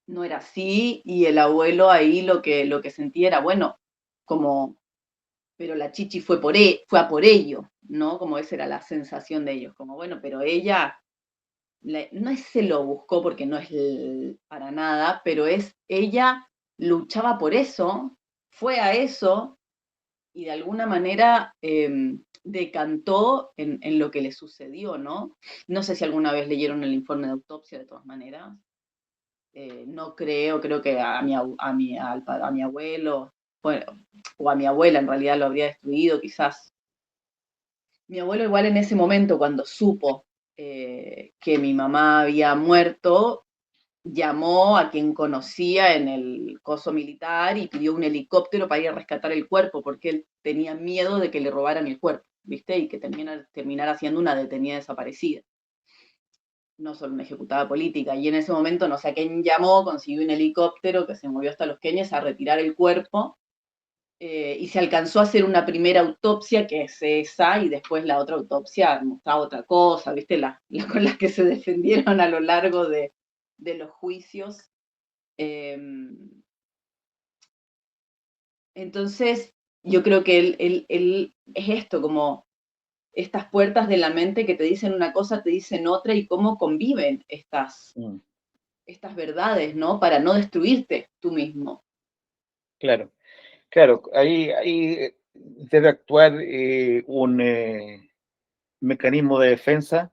No era así y el abuelo ahí lo que sentía era, bueno, como, pero la chichi fue a por ello, ¿no? Como esa era la sensación de ellos, como, bueno, pero ella no es se lo buscó porque no es para nada, pero ella luchaba por eso, fue a eso y de alguna manera decantó en lo que le sucedió, ¿no? No sé si alguna vez leyeron el informe de autopsia de todas maneras. No creo que a mi abuelo, bueno, o a mi abuela en realidad lo habría destruido, quizás. Mi abuelo igual en ese momento, cuando supo que mi mamá había muerto, llamó a quien conocía en el coso militar y pidió un helicóptero para ir a rescatar el cuerpo, porque él tenía miedo de que le robaran el cuerpo, ¿viste? Y que terminara siendo una detenida desaparecida, no solo una ejecutada política. Y en ese momento no sé a quién llamó, consiguió un helicóptero que se movió hasta Los Queñes a retirar el cuerpo y se alcanzó a hacer una primera autopsia, que es esa, y después la otra autopsia mostraba otra cosa, ¿viste? Con las que se defendieron a lo largo de los juicios. Eh, entonces, yo creo que él es esto, como estas puertas de la mente que te dicen una cosa, te dicen otra, y cómo conviven estas verdades, ¿no? Para no destruirte tú mismo. Claro, claro, ahí debe actuar un mecanismo de defensa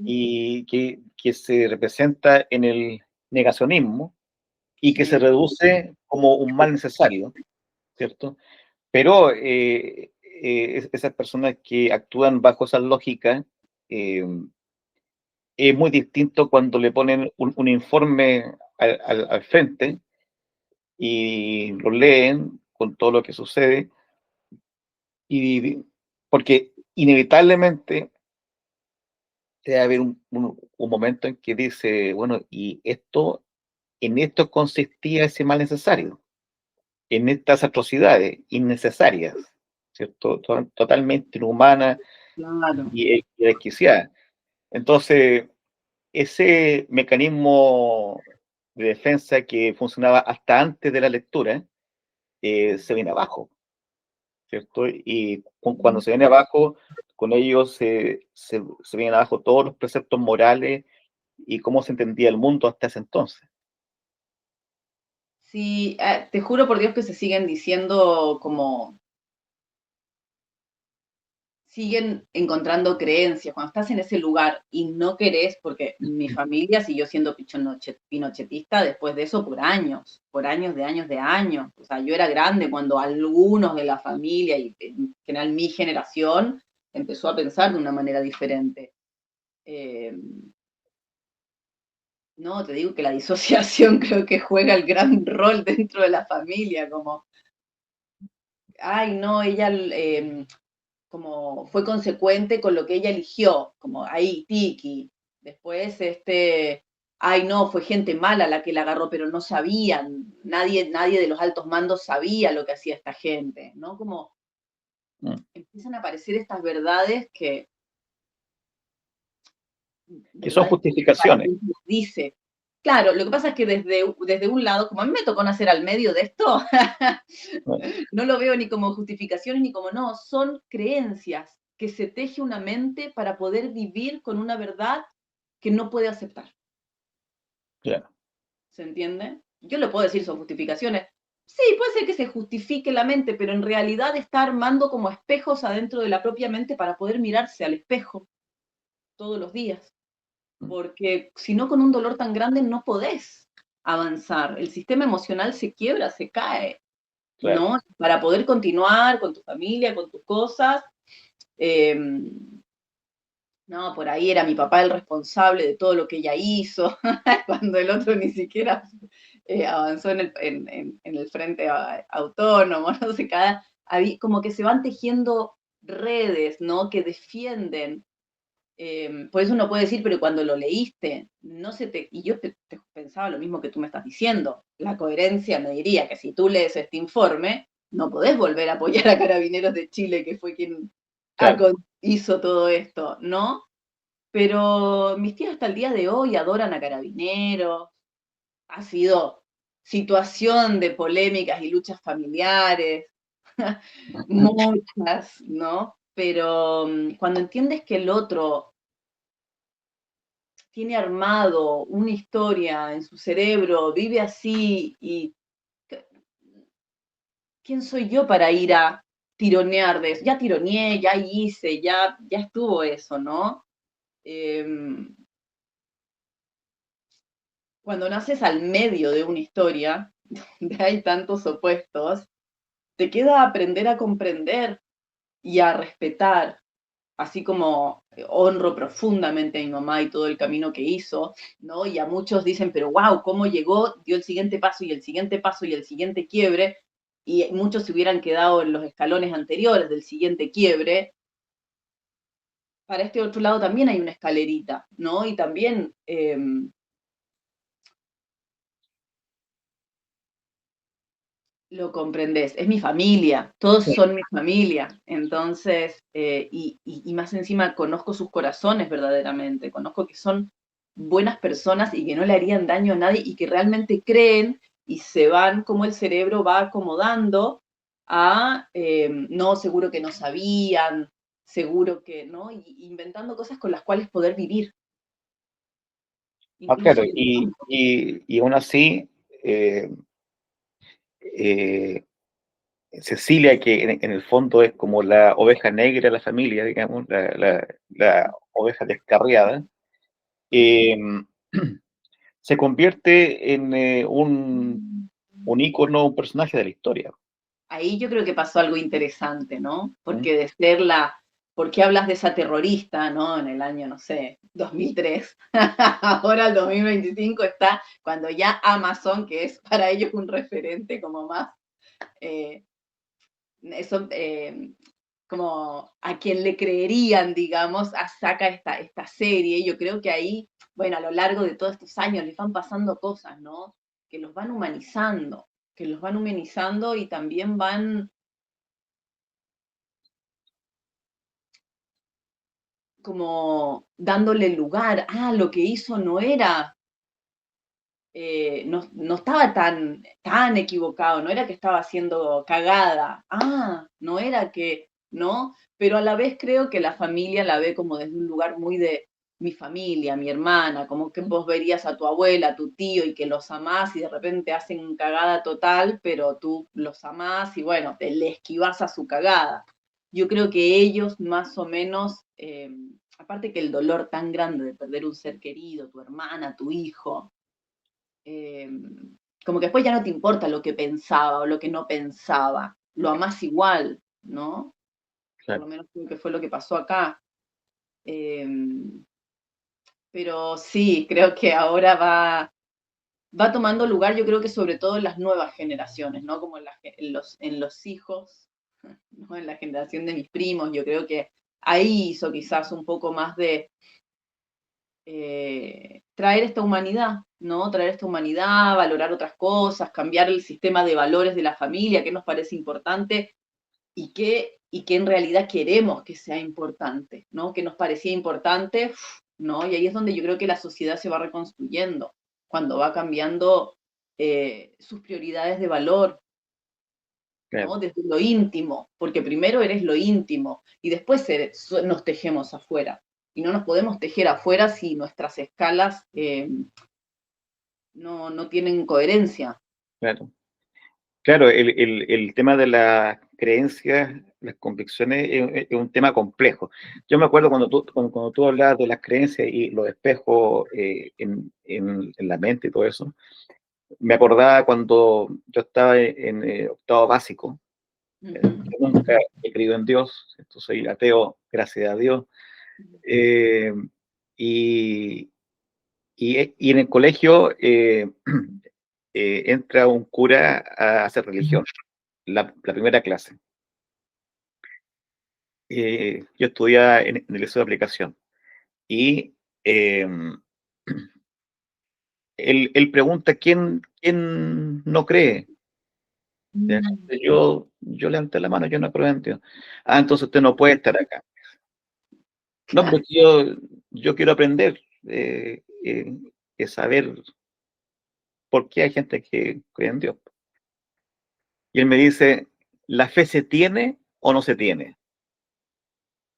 y que se representa en el negacionismo y que se Sí, reduce como un mal necesario, ¿cierto? Pero esas personas que actúan bajo esa lógica, es muy distinto cuando le ponen un informe al frente y lo leen con todo lo que sucede, y porque inevitablemente debe haber un momento en que dice, bueno, en esto consistía ese mal necesario, en estas atrocidades innecesarias, ¿cierto? Totalmente inhumanas Claro. y desquiciadas. Entonces, ese mecanismo de defensa que funcionaba hasta antes de la lectura, se viene abajo, ¿cierto? Y cuando se viene abajo, con ellos se vienen abajo todos los preceptos morales y cómo se entendía el mundo hasta ese entonces. Sí, te juro por Dios que se siguen diciendo como siguen encontrando creencias. Cuando estás en ese lugar y no querés, porque mi familia siguió siendo pinochetista después de eso por años de años de años. O sea, yo era grande cuando algunos de la familia, y en general mi generación, empezó a pensar de una manera diferente. Eh, no, te digo que la disociación creo que juega el gran rol dentro de la familia, como, ay, no, ella como fue consecuente con lo que ella eligió, como ahí, tiki. Después, ay no, fue gente mala la que la agarró, pero no sabían, nadie de los altos mandos sabía lo que hacía esta gente, ¿no? Como Mm. empiezan a aparecer estas verdades Y son verdades justificaciones. que dice. Claro, lo que pasa es que desde un lado, como a mí me tocó nacer al medio de esto, ¿No? no lo veo ni como justificaciones ni como no, son creencias que se teje una mente para poder vivir con una verdad que no puede aceptar. Claro. ¿Se entiende? Yo lo puedo decir, son justificaciones. Sí, puede ser que se justifique la mente, pero en realidad está armando como espejos adentro de la propia mente para poder mirarse al espejo todos los días. Mm. Porque si no, con un dolor tan grande no podés avanzar. El sistema emocional se quiebra, se cae, Claro. ¿no? Para poder continuar con tu familia, con tus cosas. Eh, no, por ahí era mi papá el responsable de todo lo que ella hizo, cuando el otro ni siquiera avanzó en el frente autónomo, no sé, como que se van tejiendo redes, ¿no? Que defienden. Por eso uno puede decir, pero cuando lo leíste, no se te. Y yo te pensaba lo mismo que tú me estás diciendo. La coherencia me diría que si tú lees este informe, no podés volver a apoyar a Carabineros de Chile, que fue quien Claro. hizo todo esto, ¿no? Pero mis tías hasta el día de hoy adoran a Carabineros. Ha sido situación de polémicas y luchas familiares, muchas, ¿no? Pero cuando entiendes que el otro tiene armado una historia en su cerebro, vive así, y ¿quién soy yo para ir a tironear de eso? Ya tironeé, ya hice, ya estuvo eso, ¿no? Cuando naces al medio de una historia, donde hay tantos opuestos, te queda aprender a comprender y a respetar, así como honro profundamente a mi mamá y todo el camino que hizo, ¿no? Y a muchos dicen, pero wow, ¿cómo llegó? Dio el siguiente paso y el siguiente paso y el siguiente quiebre, y muchos se hubieran quedado en los escalones anteriores del siguiente quiebre. Para este otro lado también hay una escalerita, ¿no? Y también lo comprendes, es mi familia, todos Sí. son mi familia, entonces, y más encima conozco sus corazones verdaderamente, conozco que son buenas personas y que no le harían daño a nadie y que realmente creen y se van como el cerebro va acomodando a, no, seguro que no sabían, seguro que, ¿no? Y inventando cosas con las cuales poder vivir, Ah, incluso claro. de Y aún así, eh, eh, Cecilia, que en el fondo es como la oveja negra de la familia, digamos, la oveja descarriada, eh, se convierte en un ícono, un personaje de la historia. ahí yo creo que pasó algo interesante, ¿no? ¿Mm? Porque de ser ¿por qué hablas de esa terrorista, ¿no? En el año, no sé, 2003, ahora el 2025 está cuando ya Amazon, que es para ellos un referente como más, eh, eso, como a quien le creerían, digamos, saca esta serie. Yo creo que ahí, bueno, a lo largo de todos estos años les van pasando cosas, ¿no? Que los van humanizando, que los van humanizando y también van como dándole lugar, lo que hizo no era, no estaba tan equivocado, no era que estaba haciendo cagada, no era que, ¿no? Pero a la vez creo que la familia la ve como desde un lugar muy de mi familia, mi hermana, como que vos verías a tu abuela, a tu tío y que los amás y de repente hacen cagada total, pero tú los amás y bueno, te le esquivas a su cagada. Yo creo que ellos más o menos, aparte que el dolor tan grande de perder un ser querido, tu hermana, tu hijo, eh, como que después ya no te importa lo que pensaba o lo que no pensaba, lo amás igual, ¿no? Por lo Claro. menos creo que fue lo que pasó acá. Eh, pero sí, creo que ahora va tomando lugar, yo creo que sobre todo en las nuevas generaciones, ¿no? Como en los hijos, ¿no? En la generación de mis primos, yo creo que ahí hizo quizás un poco más de traer esta humanidad, ¿no? Traer esta humanidad, valorar otras cosas, cambiar el sistema de valores de la familia, qué nos parece importante y qué en realidad queremos que sea importante, ¿no? Que nos parecía importante, ¿no? Y ahí es donde yo creo que la sociedad se va reconstruyendo, cuando va cambiando sus prioridades de valor, Claro. ¿no? Desde lo íntimo, porque primero eres lo íntimo y después nos tejemos afuera. Y no nos podemos tejer afuera si nuestras escalas no tienen coherencia. Claro. Claro, el tema de las creencias, las convicciones, es un tema complejo. Yo me acuerdo cuando tú hablabas de las creencias y los espejos en la mente y todo eso, me acordaba cuando yo estaba en octavo básico. Ujú. Yo nunca he creído en Dios, entonces soy ateo, gracias a Dios. Eh, y, y en el colegio entra un cura a hacer religión, la primera clase. Yo estudiaba en el liceo de aplicación y eh, él pregunta quién no cree. ¿Ya? Mm. Yo levanté la mano, yo no creo en Dios. Entonces usted no puede estar acá. No, pero Claro. es que yo quiero aprender, saber por qué hay gente que cree en Dios. Y él me dice, ¿la fe se tiene o no se tiene?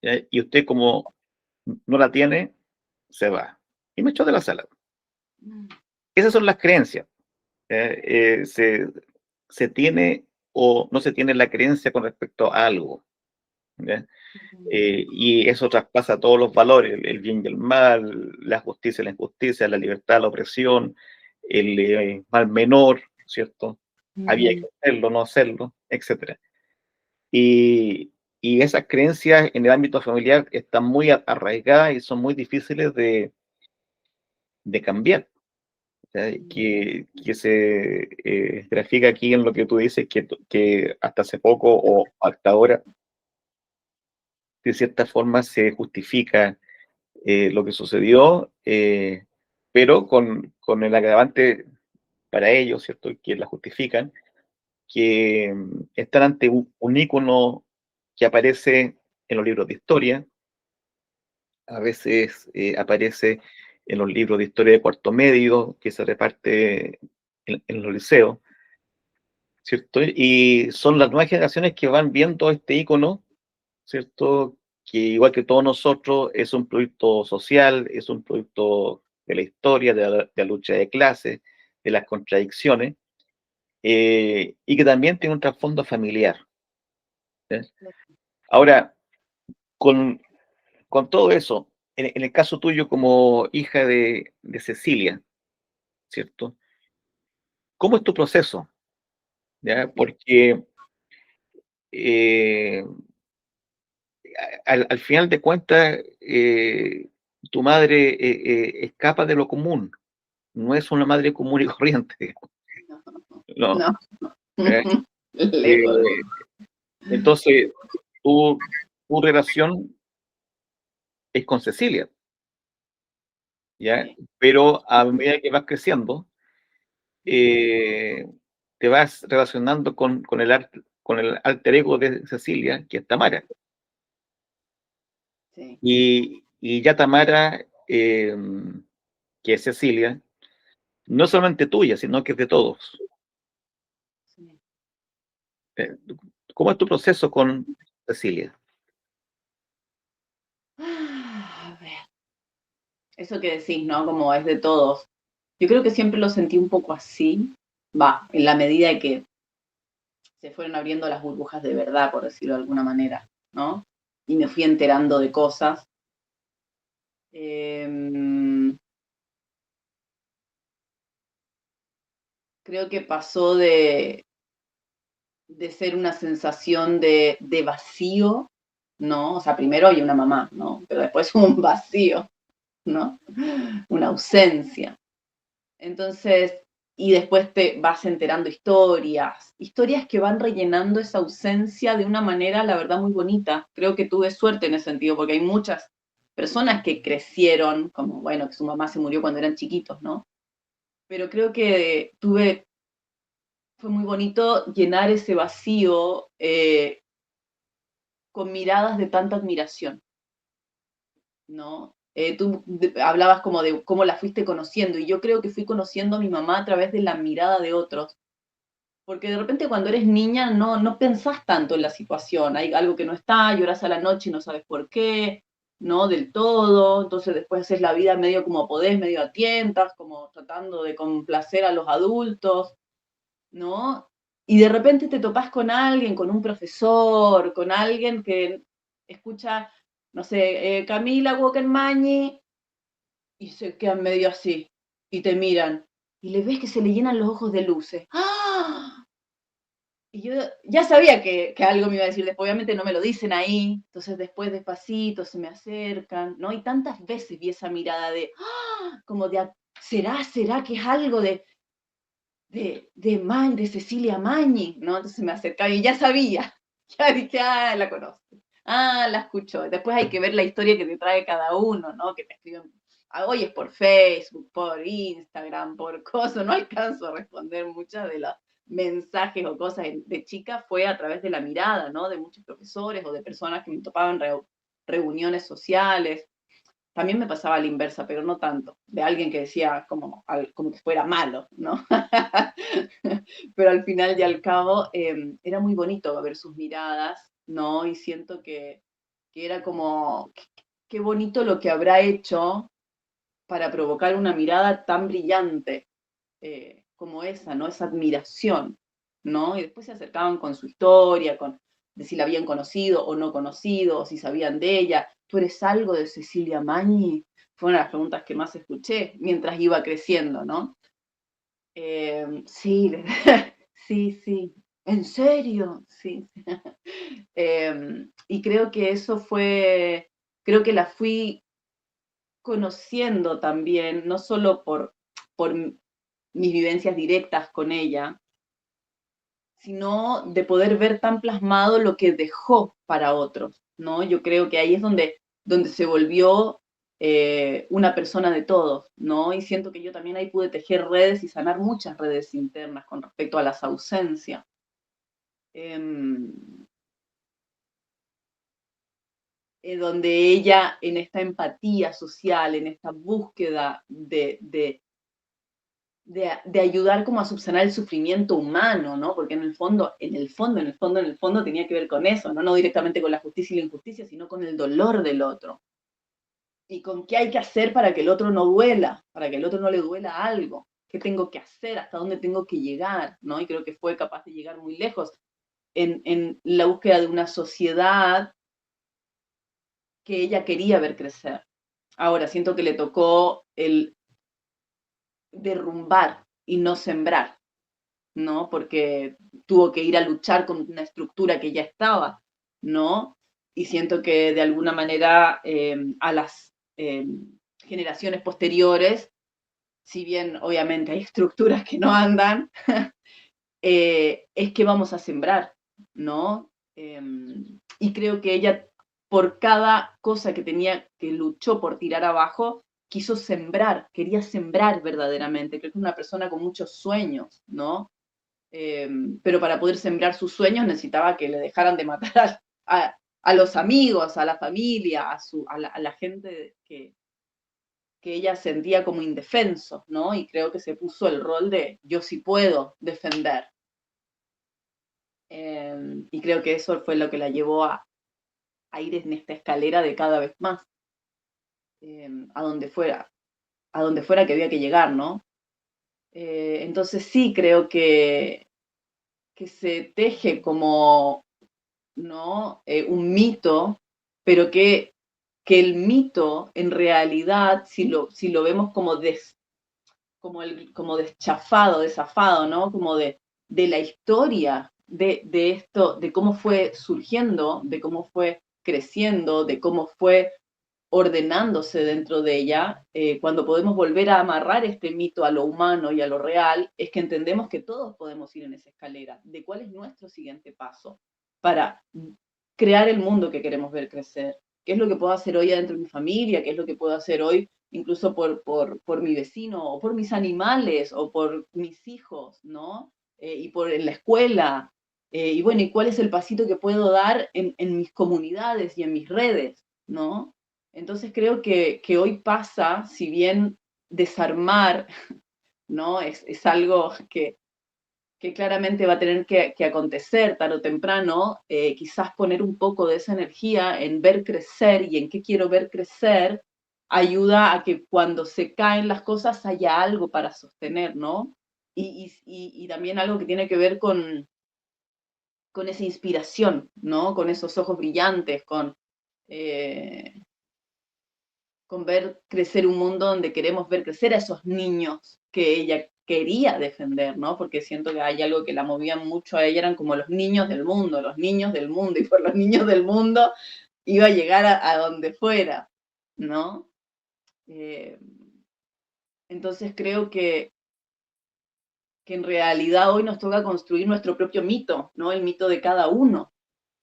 ¿Ya? Y usted como no la tiene, se va. Y me echó de la sala. Mm. Esas son las creencias. Se tiene o no se tiene la creencia con respecto a algo. ¿Ya? Y eso traspasa todos los valores, el bien y el mal, la justicia y la injusticia, la libertad, la opresión, el mal menor, ¿cierto? Había que Ujú. hacerlo, no hacerlo, etcétera. Y esas creencias en el ámbito familiar están muy arraigadas y son muy difíciles de cambiar. ¿Ya? Que se grafica aquí en lo que tú dices, que hasta hace poco o hasta ahora, de cierta forma, se justifica lo que sucedió, pero con el agravante para ellos, ¿cierto? Que la justifican, que están ante un ícono que aparece en los libros de historia, a veces aparece en los libros de historia de cuarto medio, que se reparte en los liceos, ¿cierto? Y son las nuevas generaciones que van viendo este ícono, ¿cierto? Que igual que todos nosotros es un producto social, es un producto de la historia, de la lucha de clases, de las contradicciones, y que también tiene un trasfondo familiar. ¿Sí? Ahora, con, con todo eso, en el caso tuyo como hija de Cecilia, ¿cierto? ¿Cómo es tu proceso? ¿Ya? Porque eh, al final de cuentas, tu madre escapa de lo común, no es una madre común y corriente, digamos. No, No, ¿eh? lejos de... Eh, entonces, tu relación es con Cecilia, ¿ya? Sí, Pero a medida que vas creciendo, eh, te vas relacionando con el alter ego de Cecilia, que es Tamara. sí, Y ya Tamara, que es Cecilia, no solamente tuya, sino que es de todos. sí. Eh, ¿Cómo es tu proceso con Cecilia? A ver, eso que decís, ¿no? Como es de todos. Yo creo que siempre lo sentí un poco así, va, en la medida de que se fueron abriendo las burbujas de verdad, por decirlo de alguna manera, ¿no? Y me fui enterando de cosas. Eh, Creo que pasó de ser una sensación de vacío, ¿no? O sea, primero hay una mamá, ¿no? Pero después un vacío, ¿no? Una ausencia. Entonces, y después te vas enterando historias que van rellenando esa ausencia de una manera, la verdad, muy bonita. Creo que tuve suerte en ese sentido, porque hay muchas personas que crecieron, como, bueno, que su mamá se murió cuando eran chiquitos, ¿no? Pero creo que fue muy bonito llenar ese vacío con miradas de tanta admiración, ¿no? Hablabas como de cómo la fuiste conociendo, y yo creo que fui conociendo a mi mamá a través de la mirada de otros, porque de repente cuando eres niña no pensás tanto en la situación, hay algo que no está, lloras a la noche y no sabes por qué, ¿no? Del todo, entonces después haces la vida medio como podés, medio a tientas, como tratando de complacer a los adultos, ¿no? Y de repente te topás con alguien, con un profesor, con alguien que escucha, no sé, Camila Walker-Mañi, y se quedan medio así, y te miran, y le ves que se le llenan los ojos de luces. ¡Ah! Y yo ya sabía que algo me iba a decir, después obviamente no me lo dicen ahí, entonces después despacito se me acercan, ¿no? Y tantas veces vi esa mirada de, ¡ah! Como de, ¿será que es algo de Cecilia Mañi, ¿no? Entonces me acercaba y ya sabía, ya dije, ah, la conozco, ah, la escucho. Después hay que ver la historia que te trae cada uno, ¿no? Que te escriben, hoy es por Facebook, por Instagram, por cosas, no alcanzo a responder muchas de los mensajes o cosas de chica, fue a través de la mirada, ¿no? De muchos profesores o de personas que me topaban reuniones sociales. También me pasaba a la inversa, pero no tanto, de alguien que decía como que fuera malo, ¿no? Pero al final y al cabo era muy bonito ver sus miradas, ¿no? Y siento que era como, qué bonito lo que habrá hecho para provocar una mirada tan brillante como esa, ¿no? Esa admiración, ¿no? Y después se acercaban con su historia, con de si la habían conocido o no conocido, o si sabían de ella. ¿Tú eres algo de Cecilia Mañi? Fue una de las preguntas que más escuché mientras iba creciendo, ¿no? Sí, sí, sí. ¿En serio? Sí. Y creo que eso fue, creo que la fui conociendo también, no solo por mis vivencias directas con ella, sino de poder ver tan plasmado lo que dejó para otros, ¿no? Yo creo que ahí es donde se volvió una persona de todos, ¿no? Y siento que yo también ahí pude tejer redes y sanar muchas redes internas con respecto a las ausencias. Donde ella, en esta empatía social, en esta búsqueda de ayudar como a subsanar el sufrimiento humano, ¿no? Porque en el fondo tenía que ver con eso, ¿no? No directamente con la justicia y la injusticia, sino con el dolor del otro. Y con qué hay que hacer para que el otro no duela, para que el otro no le duela algo. ¿Qué tengo que hacer? ¿Hasta dónde tengo que llegar? ¿No? Y creo que fue capaz de llegar muy lejos en la búsqueda de una sociedad que ella quería ver crecer. Ahora, siento que le tocó el derrumbar y no sembrar. ¿no? Porque tuvo que ir a luchar con una estructura que ya estaba, ¿no? Y siento que de alguna manera a las generaciones posteriores, si bien obviamente hay estructuras que no andan, es que vamos a sembrar, ¿no? Y creo que ella, por cada cosa que tenía, que luchó por tirar abajo, quiso sembrar, quería sembrar verdaderamente. Creo que es una persona con muchos sueños, ¿no? Pero para poder sembrar sus sueños necesitaba que le dejaran de matar a los amigos, a la familia, a la gente que ella sentía como indefensos, ¿no? Y creo que se puso el rol de yo sí puedo defender. Y creo que eso fue lo que la llevó a ir en esta escalera de cada vez más, a donde fuera que había que llegar, ¿no? Entonces sí creo que se teje como, ¿no? Un mito, pero que el mito en realidad, si lo vemos como deschafado, desafado, ¿no? Como de la historia de esto, de cómo fue surgiendo, de cómo fue creciendo, de cómo fue ordenándose dentro de ella, cuando podemos volver a amarrar este mito a lo humano y a lo real, es que entendemos que todos podemos ir en esa escalera, de cuál es nuestro siguiente paso para crear el mundo que queremos ver crecer. ¿Qué es lo que puedo hacer hoy adentro de mi familia? ¿Qué es lo que puedo hacer hoy incluso por mi vecino, o por mis animales, o por mis hijos, ¿no? Y por en la escuela. Y bueno, ¿y cuál es el pasito que puedo dar en mis comunidades y en mis redes, ¿no? Entonces creo que hoy pasa, si bien desarmar, ¿no? Es algo que claramente va a tener que acontecer tarde o temprano, quizás poner un poco de esa energía en ver crecer y en qué quiero ver crecer, ayuda a que cuando se caen las cosas haya algo para sostener, ¿no? Y también algo que tiene que ver con esa inspiración, ¿no? Con esos ojos brillantes, eh, con ver crecer un mundo donde queremos ver crecer a esos niños que ella quería defender, ¿no? Porque siento que hay algo que la movía mucho a ella, eran como los niños del mundo, y por los niños del mundo iba a llegar a donde fuera, ¿no? Eh, entonces creo que en realidad hoy nos toca construir nuestro propio mito, ¿no? El mito de cada uno,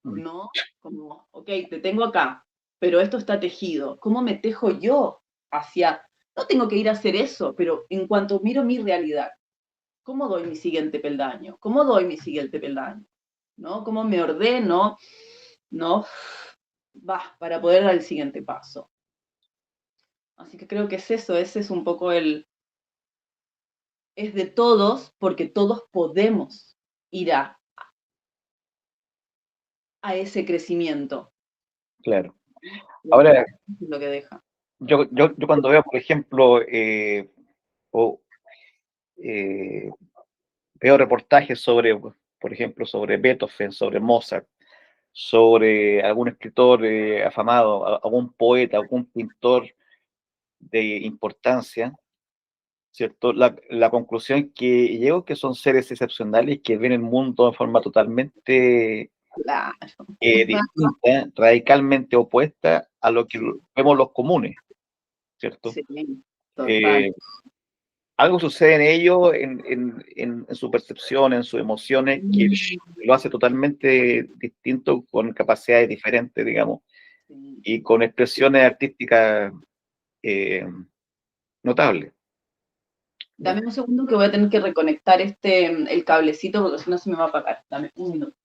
¿no? Como, ok, te tengo acá, pero esto está tejido. ¿Cómo me tejo yo hacia... No tengo que ir a hacer eso, pero en cuanto miro mi realidad, ¿cómo doy mi siguiente peldaño? ¿Cómo doy mi siguiente peldaño? ¿No? ¿Cómo me ordeno? ¿No? Va, para poder dar el siguiente paso. Así que creo que es eso, ese es un poco es de todos, porque todos podemos ir a ese crecimiento. Claro. Creo que Ahora, es lo que deja. yo cuando veo, por ejemplo, o, eh, veo reportajes sobre, por ejemplo, sobre Beethoven, sobre Mozart, sobre algún escritor afamado, algún poeta, algún pintor de importancia, ¿cierto? La conclusión que llego es que son seres excepcionales que ven el mundo de forma totalmente Claro. distinta, radicalmente opuesta a lo que vemos los comunes, ¿cierto? Sí, total. Eh, Algo sucede en ellos, en su percepción, en sus emociones, que lo hace totalmente distinto, con capacidades diferentes, digamos, Sí. y con expresiones artísticas eh, notables. ¿Ya? Dame un segundo que voy a tener que reconectar el cablecito porque si no se me va a apagar. Dame un minuto.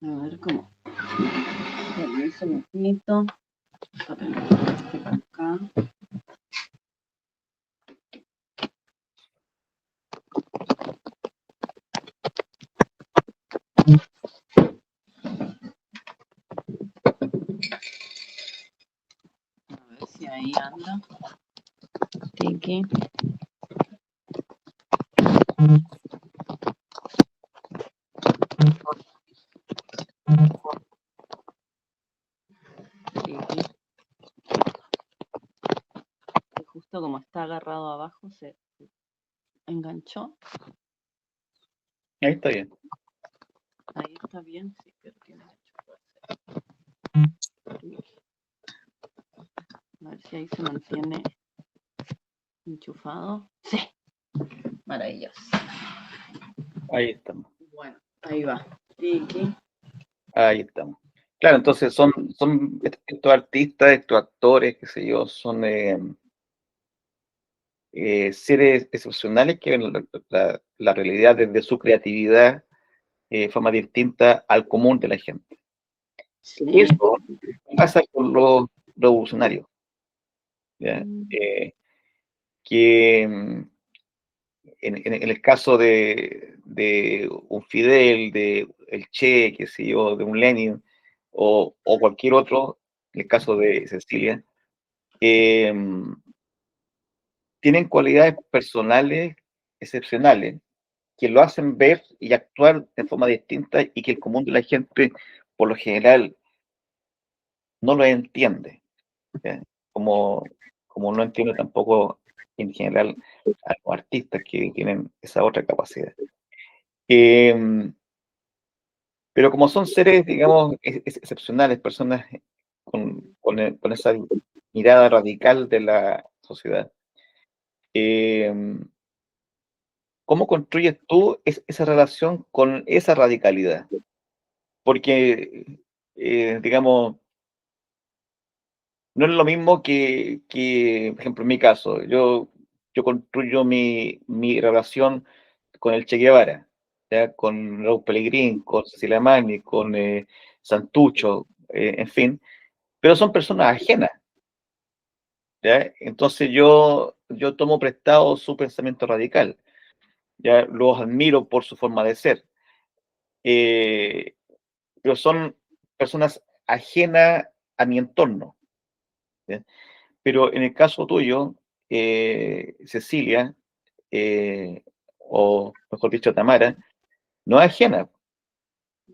A ver cómo. Dame un segundito. Acá. A ver si ahí anda. Tiki. agarrado abajo, se enganchó. Ahí está bien. Ahí está bien, sí, pero tiene que enchufarse. A ver si ahí se mantiene enchufado. Sí, maravilloso. Ahí estamos. Bueno, ahí va. Tiki. Ahí estamos. Claro, entonces son estos artistas, estos actores, qué sé yo, son seres excepcionales que ven la realidad desde su creatividad de forma distinta al común de la gente. Sí. Eso pasa con los revolucionarios, ¿ya? Que en el caso de un Fidel, de el Che, qué sé yo, de un Lenin, o cualquier otro, en el caso de Cecilia, eh, tienen cualidades personales excepcionales que lo hacen ver y actuar de forma distinta y que el común de la gente, por lo general, no lo entiende, ¿ya? Como, como no entiende tampoco en general a los artistas que tienen esa otra capacidad. Eh, pero como son seres, digamos, excepcionales, personas con esa mirada radical de la sociedad, eh, ¿cómo construyes tú esa relación con esa radicalidad? Porque, digamos, no es lo mismo por ejemplo, en mi caso, yo construyo mi relación con el Che Guevara, ¿ya? Con Raúl Pellegrín, con Cecilia Magni, con Santucho, en fin, pero son personas ajenas, ¿ya? Entonces yo tomo prestado su pensamiento radical, ya los admiro por su forma de ser, eh, pero son personas ajenas a mi entorno, ¿ya? Pero en el caso tuyo, Cecilia, o mejor dicho, Tamara, no es ajena,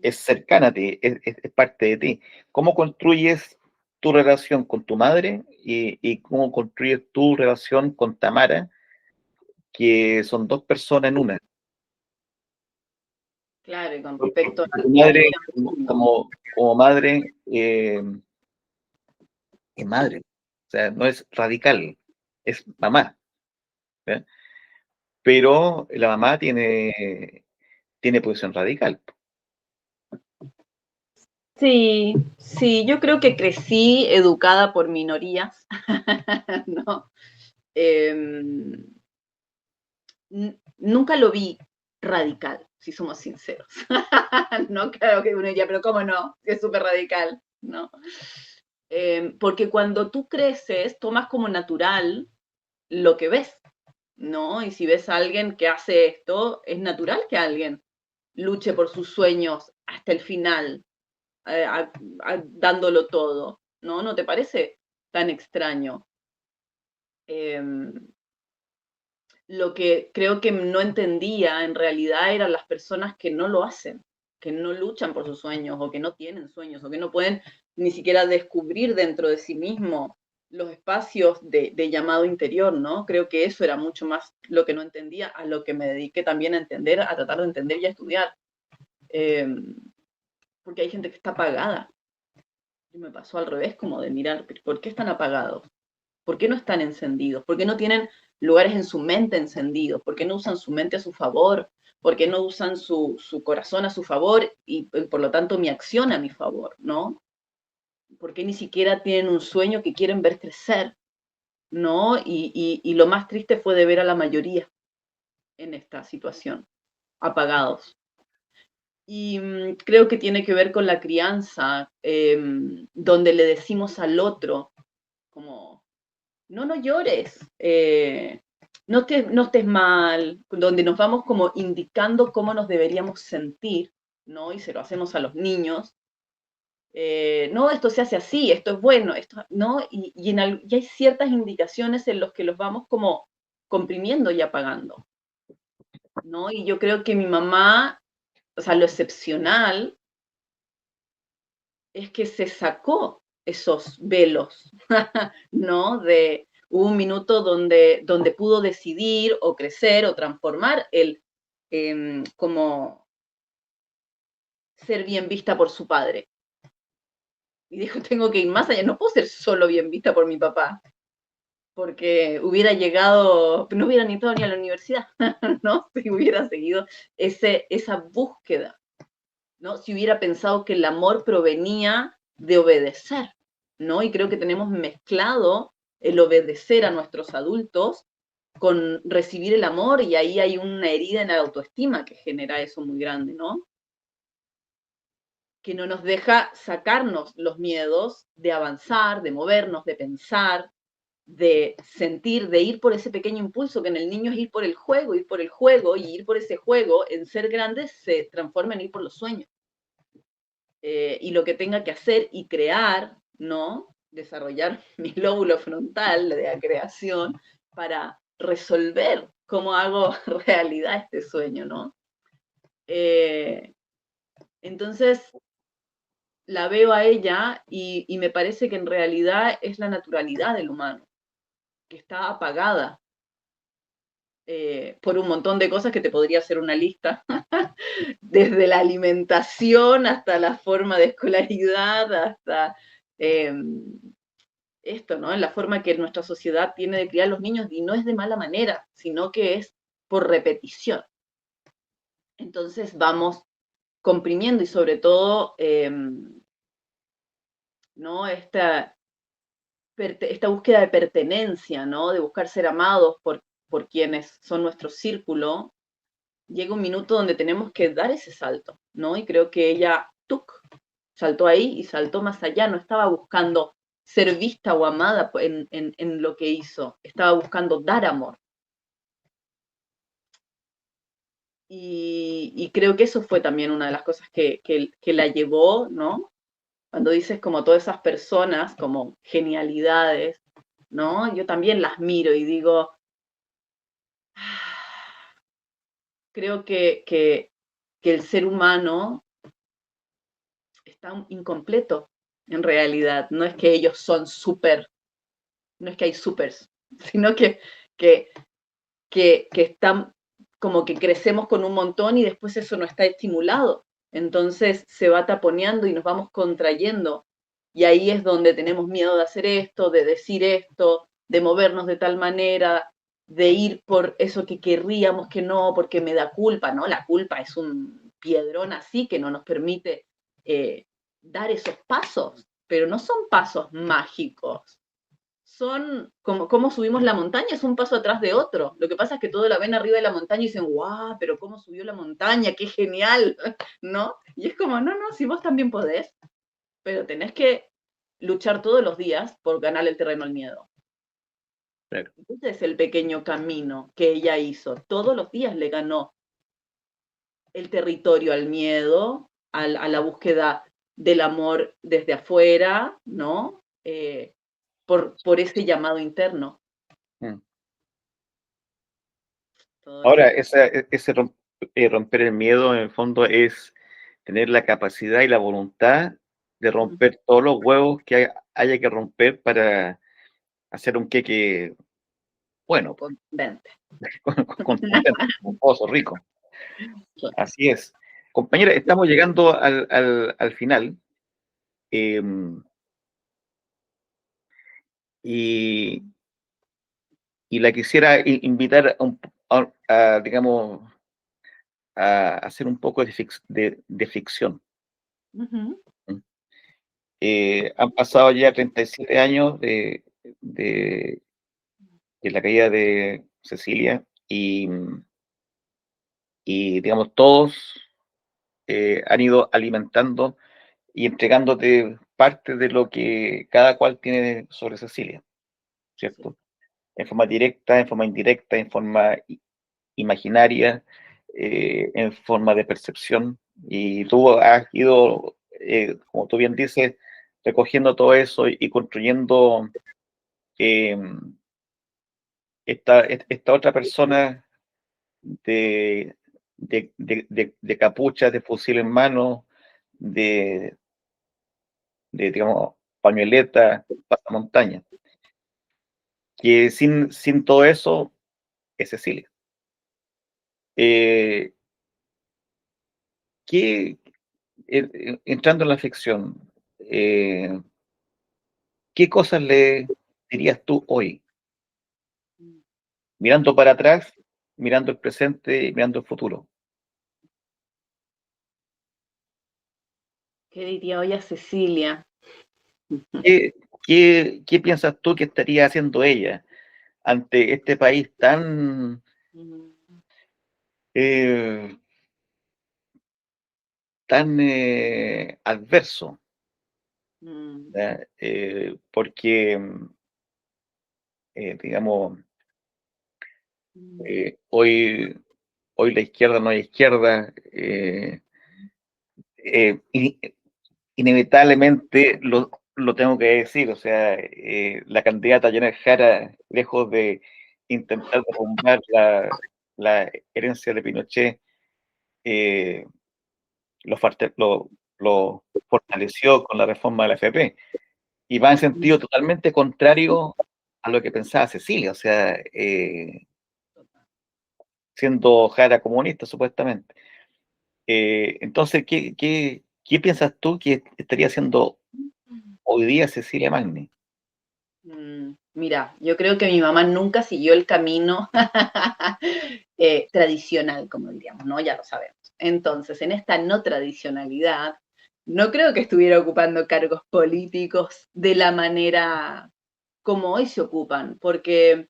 es cercana a ti, es parte de ti. ¿Cómo construyes tu relación con tu madre y cómo construyes tu relación con Tamara, que son dos personas en una? Claro, y con Porque respecto tu a madre, ir al mundo. como madre, es madre, o sea, no es radical, es mamá, ¿ya? Pero la mamá tiene posición radical. Sí, sí, yo creo que crecí educada por minorías, ¿no? Em, nunca lo vi radical, si somos sinceros. No, claro que uno diría, pero ¿cómo no? Es súper radical, ¿no? Porque cuando tú creces, tomas como natural lo que ves, ¿no? Y si ves a alguien que hace esto, es natural que alguien luche por sus sueños hasta el final, dándolo todo, ¿no? ¿No te parece tan extraño? Eh, lo que creo que no entendía en realidad eran las personas que no lo hacen, que no luchan por sus sueños o que no tienen sueños o que no pueden ni siquiera descubrir dentro de sí mismo los espacios de llamado interior, ¿no? Creo que eso era mucho más lo que no entendía, a lo que me dediqué también a entender, a tratar de entender y a estudiar. Eh, porque hay gente que está apagada. Y me pasó al revés, como de mirar, ¿por qué están apagados? ¿Por qué no están encendidos? ¿Por qué no tienen lugares en su mente encendidos? ¿Por qué no usan su mente a su favor? ¿Por qué no usan su corazón a su favor y por lo tanto mi acción a mi favor? ¿No? ¿Por qué ni siquiera tienen un sueño que quieren ver crecer? ¿No? Y lo más triste fue de ver a la mayoría en esta situación, apagados. Y creo que tiene que ver con la crianza, donde le decimos al otro, como, no, no llores, no estés mal, donde nos vamos como indicando cómo nos deberíamos sentir, ¿no? Y se lo hacemos a los niños. No, esto se hace así, esto es bueno, esto, ¿no? Y hay ciertas indicaciones en los que los vamos como comprimiendo y apagando, ¿no? Y yo creo que mi mamá, o sea, lo excepcional es que se sacó esos velos, ¿no? hubo un minuto donde pudo decidir o crecer o transformar el como ser bien vista por su padre. Y dijo, tengo que ir más allá, no puedo ser solo bien vista por mi papá, porque hubiera llegado, no hubiera ni estado ni a la universidad, ¿no? Si hubiera seguido esa búsqueda, ¿no? Si hubiera pensado que el amor provenía de obedecer, ¿no? Y creo que tenemos mezclado el obedecer a nuestros adultos con recibir el amor, y ahí hay una herida en la autoestima que genera eso muy grande, ¿no? Que no nos deja sacarnos los miedos de avanzar, de movernos, de pensar, de sentir, de ir por ese pequeño impulso que en el niño es ir por el juego, y ir por ese juego, en ser grande, se transforma en ir por los sueños. Y lo que tenga que hacer y crear, ¿no? Desarrollar mi lóbulo frontal de la creación para resolver cómo hago realidad este sueño, ¿no? Entonces, la veo a ella y me parece que en realidad es la naturalidad del humano, que está apagada por un montón de cosas que te podría hacer una lista, desde la alimentación hasta la forma de escolaridad, hasta esto, ¿no? En la forma que nuestra sociedad tiene de criar a los niños, y no es de mala manera, sino que es por repetición. Entonces vamos comprimiendo y sobre todo, ¿no? Esta búsqueda de pertenencia, ¿no? De buscar ser amados por quienes son nuestro círculo, llega un minuto donde tenemos que dar ese salto, ¿no? Y creo que ella, ¡tuc!, saltó ahí y saltó más allá, no estaba buscando ser vista o amada en lo que hizo, estaba buscando dar amor. Y creo que eso fue también una de las cosas que la llevó, ¿no? Cuando dices como todas esas personas, como genialidades, ¿no? Yo también las miro y digo, creo que el ser humano está incompleto en realidad. No es que ellos son súper, no es que hay supers, sino que, que están como que crecemos con un montón y después eso no está estimulado. Entonces se va taponeando y nos vamos contrayendo. Y ahí es donde tenemos miedo de hacer esto, de decir esto, de movernos de tal manera, de ir por eso que querríamos que no, porque me da culpa, ¿no? La culpa es un piedrón así que no nos permite dar esos pasos, pero no son pasos mágicos. Son como subimos la montaña, es un paso atrás de otro. Lo que pasa es que todos la ven arriba de la montaña y dicen, guau, pero cómo subió la montaña, qué genial, ¿no? Y es como, no, no, si vos también podés, pero tenés que luchar todos los días por ganar el terreno al miedo. Claro. Ese es el pequeño camino que ella hizo. Todos los días le ganó el territorio al miedo, a la búsqueda del amor desde afuera, ¿no? Por ese llamado interno. Mm. Todo Ahora, eso. romper el miedo, en el fondo, es tener la capacidad y la voluntad de romper todos los huevos que haya que romper para hacer un queque bueno, Contundente. contundente, un pozo rico. Así es. Compañera, estamos llegando al final. eh, y, y la quisiera invitar digamos, a hacer un poco de ficción. Ujú. Han pasado ya 37 años de la caída de Cecilia y digamos, todos han ido alimentando y entregándote parte de lo que cada cual tiene sobre Cecilia, Sí. ¿cierto? En forma directa, en forma indirecta, en forma imaginaria, en forma de percepción. Y tú has ido, como tú bien dices, recogiendo todo eso y construyendo eh, esta otra persona de, de capuchas, de fusil en mano, de, digamos, pañoleta, pasamontaña. que sin todo eso es Cecilia. Eh, ¿qué, entrando en la ficción, ¿qué cosas le dirías tú hoy? Mirando para atrás, mirando el presente y mirando el futuro. ¿Qué diría hoy a Cecilia? ¿Qué, qué piensas tú que estaría haciendo ella ante este país tan, eh, tan adverso? Mm, ¿Ya? Porque, digamos, mm, hoy la izquierda no hay izquierda, y inevitablemente lo tengo que decir, o sea, la candidata Janet Jara, lejos de intentar derrumbar la herencia de Pinochet, eh, lo fortaleció con la reforma de la AFP, y va en sentido mm, totalmente contrario a lo que pensaba Cecilia, o sea, siendo Jara comunista supuestamente. Entonces, ¿qué piensas tú que estaría haciendo hoy día Cecilia Magni? Mira, yo creo que mi mamá nunca siguió el camino tradicional, como diríamos, ¿no? Ya lo sabemos. Entonces, en esta no tradicionalidad, no creo que estuviera ocupando cargos políticos de la manera como hoy se ocupan, porque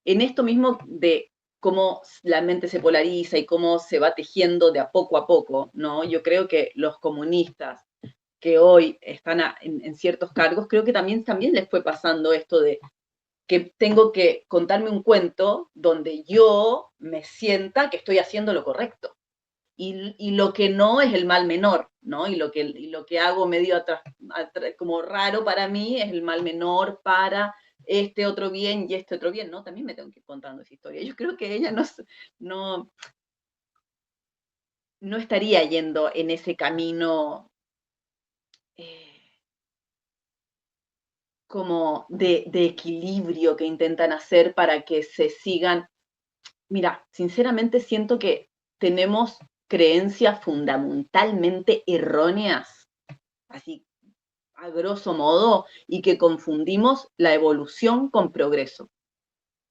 en esto mismo de cómo la mente se polariza y cómo se va tejiendo de a poco, ¿no? Yo creo que los comunistas que hoy están en ciertos cargos, creo que también les fue pasando esto de que tengo que contarme un cuento donde yo me sienta que estoy haciendo lo correcto. Y lo que no es el mal menor, ¿no? Y lo que hago medio como raro para mí es el mal menor para este otro bien y este otro bien, ¿no? También me tengo que ir contando esa historia. Yo creo que ella no, no estaría yendo en ese camino eh, como de equilibrio que intentan hacer para que se sigan. Mira, sinceramente siento que tenemos creencias fundamentalmente erróneas, así a grosso modo, y que confundimos la evolución con progreso.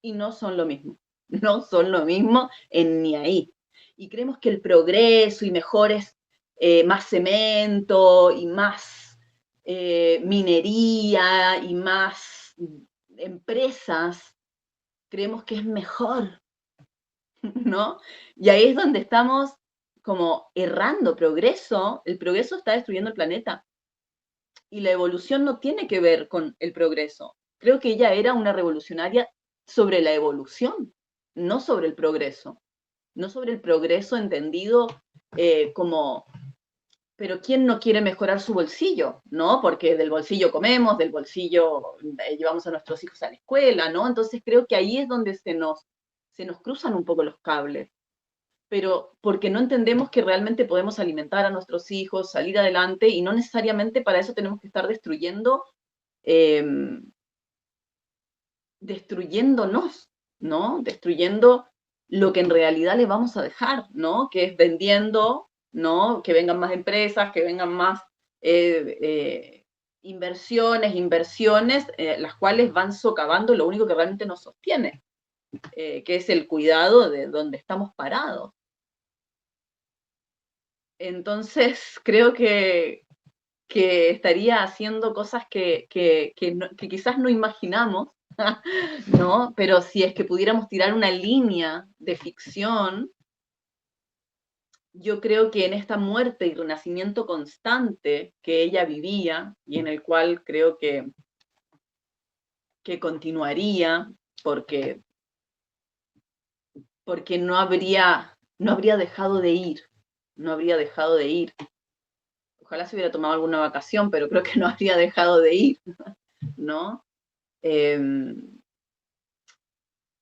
Y no son lo mismo, no son lo mismo en ni ahí. Y creemos que el progreso y mejores, más cemento y más minería y más empresas, creemos que es mejor, ¿no? Y ahí es donde estamos como errando progreso. El progreso está destruyendo el planeta. Y la evolución no tiene que ver con el progreso. Creo que ella era una revolucionaria sobre la evolución, no sobre el progreso. No sobre el progreso entendido como, pero ¿quién no quiere mejorar su bolsillo? ¿No? Porque del bolsillo comemos, del bolsillo llevamos a nuestros hijos a la escuela, ¿no? Entonces creo que ahí es donde se nos cruzan un poco los cables, pero porque no entendemos que realmente podemos alimentar a nuestros hijos, salir adelante, y no necesariamente para eso tenemos que estar eh, destruyéndonos, ¿no? Destruyendo lo que en realidad le vamos a dejar, ¿no? Que es vendiendo, ¿no? Que vengan más empresas, que vengan más inversiones, las cuales van socavando lo único que realmente nos sostiene, que es el cuidado de donde estamos parados. Entonces, creo que estaría haciendo cosas que quizás no imaginamos, ¿no? Pero si es que pudiéramos tirar una línea de ficción, yo creo que en esta muerte y renacimiento constante que ella vivía y en el cual creo que continuaría, porque, porque no habría dejado de ir, no habría dejado de ir. Ojalá se hubiera tomado alguna vacación, pero creo que no habría dejado de ir, ¿no? Eh,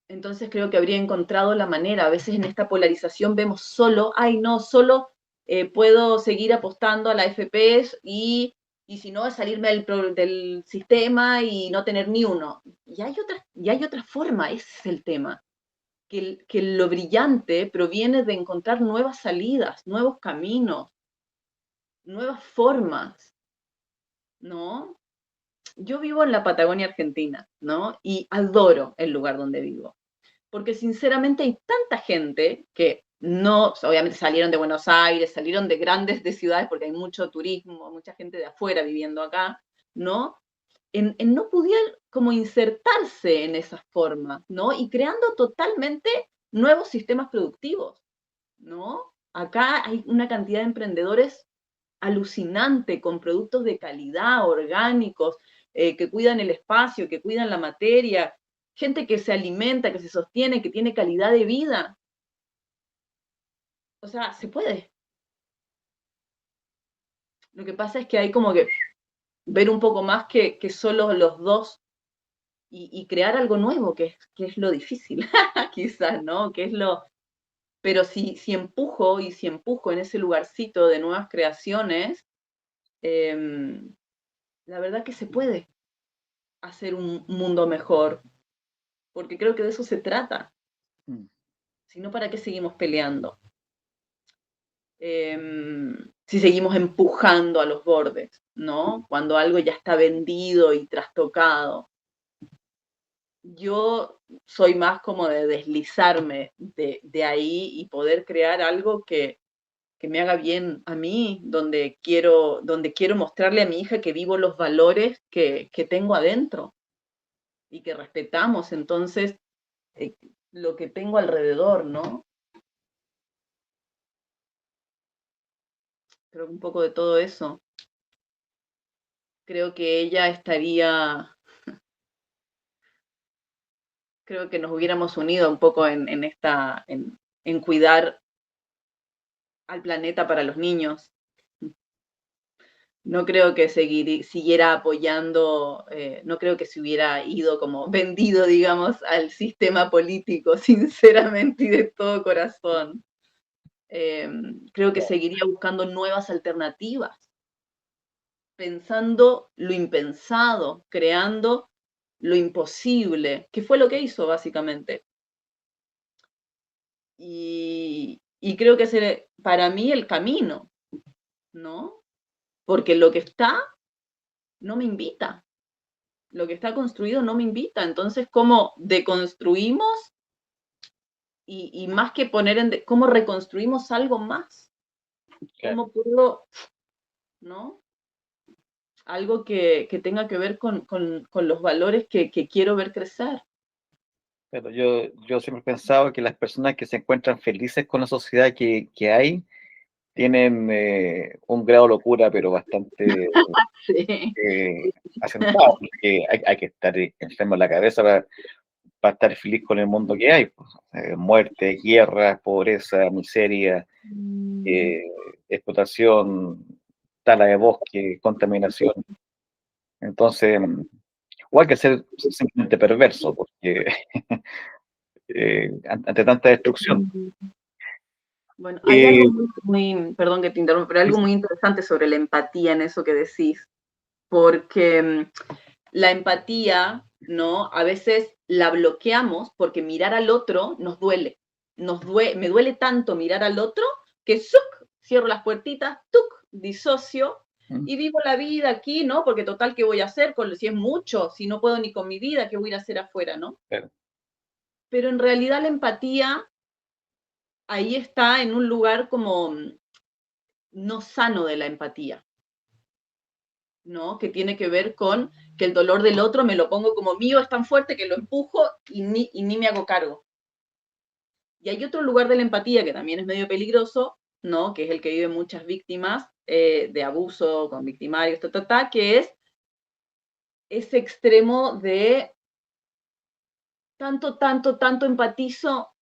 entonces creo que habría encontrado la manera. A veces en esta polarización vemos solo, ay no, solo puedo seguir apostando a la FP y si no, es salirme del sistema y no tener ni uno. Y hay otra forma, ese es el tema, que lo brillante proviene de encontrar nuevas salidas, nuevos caminos, nuevas formas, ¿no? Yo vivo en la Patagonia Argentina, ¿no? Y adoro el lugar donde vivo, porque sinceramente hay tanta gente que no, obviamente salieron de Buenos Aires, salieron de ciudades, porque hay mucho turismo, mucha gente de afuera viviendo acá, ¿no? En no pudieran como insertarse en esas formas, ¿no? Y creando totalmente nuevos sistemas productivos, ¿no? Acá hay una cantidad de emprendedores alucinante con productos de calidad, orgánicos, que cuidan el espacio, que cuidan la materia, gente que se alimenta, que se sostiene, que tiene calidad de vida. O sea, se puede. Lo que pasa es que hay como que ver un poco más que solo los dos y crear algo nuevo, que es lo difícil, quizás, ¿no? Que es lo... Pero si empujo y si empujo en ese lugarcito de nuevas creaciones, eh, la verdad que se puede hacer un mundo mejor, porque creo que de eso se trata. Mm. Si no, ¿para qué seguimos peleando? Si seguimos empujando a los bordes, ¿no? Cuando algo ya está vendido y trastocado. Yo soy más como de deslizarme de ahí y poder crear algo que me haga bien a mí, donde quiero mostrarle a mi hija que vivo los valores que tengo adentro y que respetamos entonces eh, lo que tengo alrededor, ¿no? Creo que un poco de todo eso. Creo que ella estaría, creo que nos hubiéramos unido un poco en cuidar al planeta para los niños. No creo que siguiera apoyando, no creo que se hubiera ido como vendido, digamos, al sistema político, sinceramente y de todo corazón. Creo que seguiría buscando nuevas alternativas, pensando lo impensado, creando lo imposible, que fue lo que hizo básicamente. Y creo que ese para mí el camino, ¿no? Porque lo que está no me invita, lo que está construido no me invita, entonces, ¿cómo deconstruimos? Y más que poner ¿cómo reconstruimos algo más? Claro. ¿Cómo puedo, ¿no? Algo que tenga que ver con los valores que quiero ver crecer. Pero yo siempre he pensado que las personas que se encuentran felices con la sociedad que hay tienen un grado de locura, pero bastante Sí. asentado, porque hay que estar enfermo en la cabeza para estar feliz con el mundo que hay, pues. Muerte, guerra, pobreza, miseria, eh, explotación, tala de bosque, contaminación. Entonces, o hay que ser simplemente perverso, porque ante tanta destrucción. Bueno, hay algo Eh, perdón que te interrumpa, pero algo muy interesante sobre la empatía en eso que decís, porque la empatía, ¿no? A veces la bloqueamos porque mirar al otro nos duele. Me duele tanto mirar al otro que ¡zuc! Cierro las puertitas, ¡tuc! Disocio y vivo la vida aquí, ¿no? Porque total, ¿qué voy a hacer? Si es mucho, si no puedo ni con mi vida, ¿qué voy a ir a hacer afuera, no? claro. Pero en realidad la empatía ahí está en un lugar como no sano de la empatía, ¿no? Que tiene que ver con que el dolor del otro me lo pongo como mío, es tan fuerte que lo empujo y ni me hago cargo. Y hay otro lugar de la empatía que también es medio peligroso, ¿no? Que es el que viven muchas víctimas de abuso con victimarios, que es ese extremo de tanto empatizo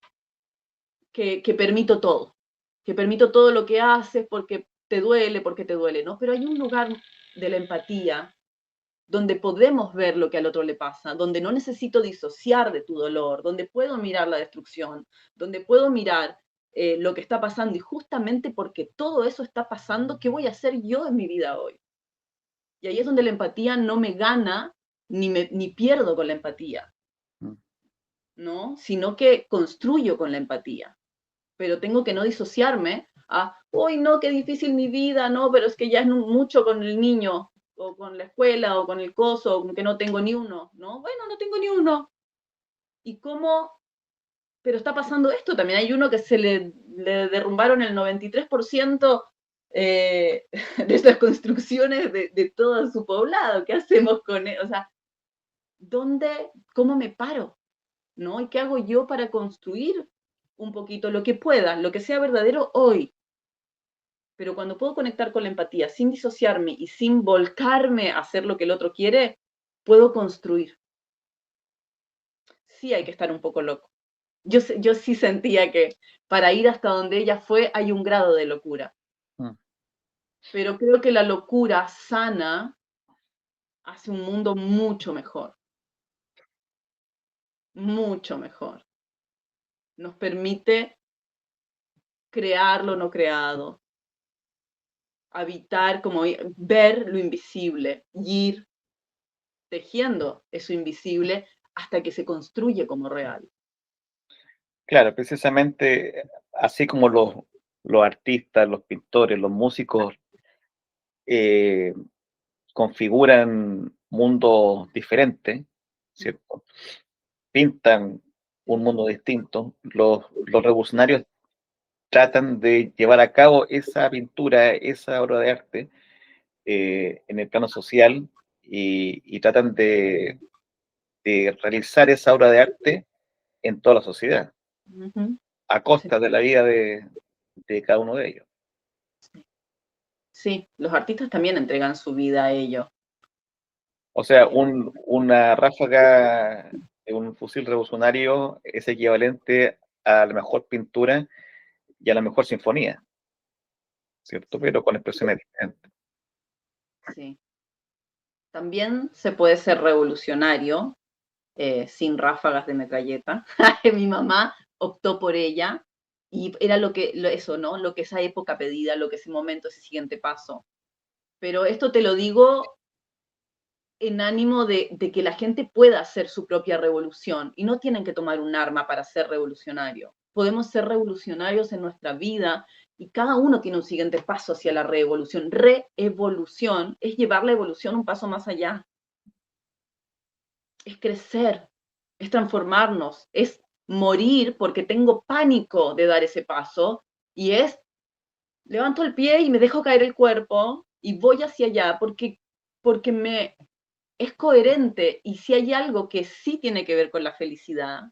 que permito todo lo que haces porque te duele, ¿no? Pero hay un lugar de la empatía donde podemos ver lo que al otro le pasa, donde no necesito disociar de tu dolor, donde puedo mirar la destrucción, donde puedo mirar lo que está pasando y justamente porque todo eso está pasando, ¿qué voy a hacer yo en mi vida hoy? Y ahí es donde la empatía no me gana ni pierdo con la empatía, mm, ¿no? Sino que construyo con la empatía. Pero tengo que no disociarme a, uy, no, qué difícil mi vida, no, pero es que ya es mucho con el niño, o con la escuela, o con el coso, o con que no tengo ni uno, ¿no? Bueno, no tengo ni uno. ¿Y cómo? Pero está pasando esto también. Hay uno que le derrumbaron el 93% de estas construcciones de todo su poblado. ¿Qué hacemos con él? O sea, ¿dónde, cómo me paro? ¿No? ¿Y qué hago yo para construir un poquito lo que pueda, lo que sea verdadero hoy? Pero cuando puedo conectar con la empatía sin disociarme y sin volcarme a hacer lo que el otro quiere, puedo construir. Sí hay que estar un poco loco. Yo sí sentía que para ir hasta donde ella fue hay un grado de locura. mm. Pero creo que la locura sana hace un mundo mucho mejor. Mucho mejor. Nos permite crear lo no creado, habitar, como ver lo invisible, y ir tejiendo eso invisible hasta que se construye como real. Claro, precisamente así como los artistas, los pintores, los músicos eh, configuran mundos diferentes, ¿cierto? Pintan un mundo distinto. Los revolucionarios tratan de llevar a cabo esa pintura, esa obra de arte en el plano social y tratan de realizar esa obra de arte en toda la sociedad, Uh -huh. a Sí, costa de la vida de cada uno de ellos. sí, los artistas también entregan su vida a ello. O sea, una ráfaga de un fusil revolucionario es equivalente a la mejor pintura y a la mejor sinfonía, ¿cierto? Sí, Pero con expresiones diferentes. sí. También se puede ser revolucionario sin ráfagas de metralleta. Mi mamá optó por ella y era eso, ¿no? Lo que esa época pedía, lo que ese momento, ese siguiente paso. Pero esto te lo digo en ánimo de que la gente pueda hacer su propia revolución y no tienen que tomar un arma para ser revolucionario. Podemos ser revolucionarios en nuestra vida y cada uno tiene un siguiente paso hacia la reevolución. Reevolución es llevar la evolución un paso más allá, es crecer, es transformarnos, es morir porque tengo pánico de dar ese paso y es levanto el pie y me dejo caer el cuerpo y voy hacia allá porque me es coherente y si hay algo que sí tiene que ver con la felicidad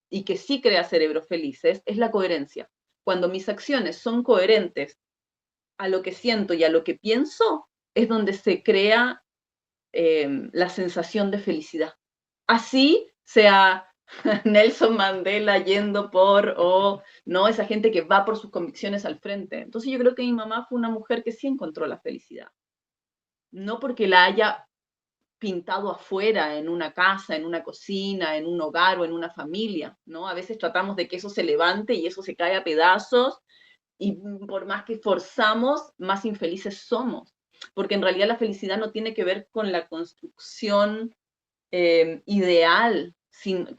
y que sí crea cerebros felices, es la coherencia. Cuando mis acciones son coherentes a lo que siento y a lo que pienso, es donde se crea la sensación de felicidad. Así sea Nelson Mandela yendo o no esa gente que va por sus convicciones al frente. Entonces yo creo que mi mamá fue una mujer que sí encontró la felicidad. No porque la haya pintado afuera, en una casa, en una cocina, en un hogar o en una familia, ¿no? A veces tratamos de que eso se levante y eso se cae a pedazos y por más que forzamos, más infelices somos. Porque en realidad la felicidad no tiene que ver con la construcción ideal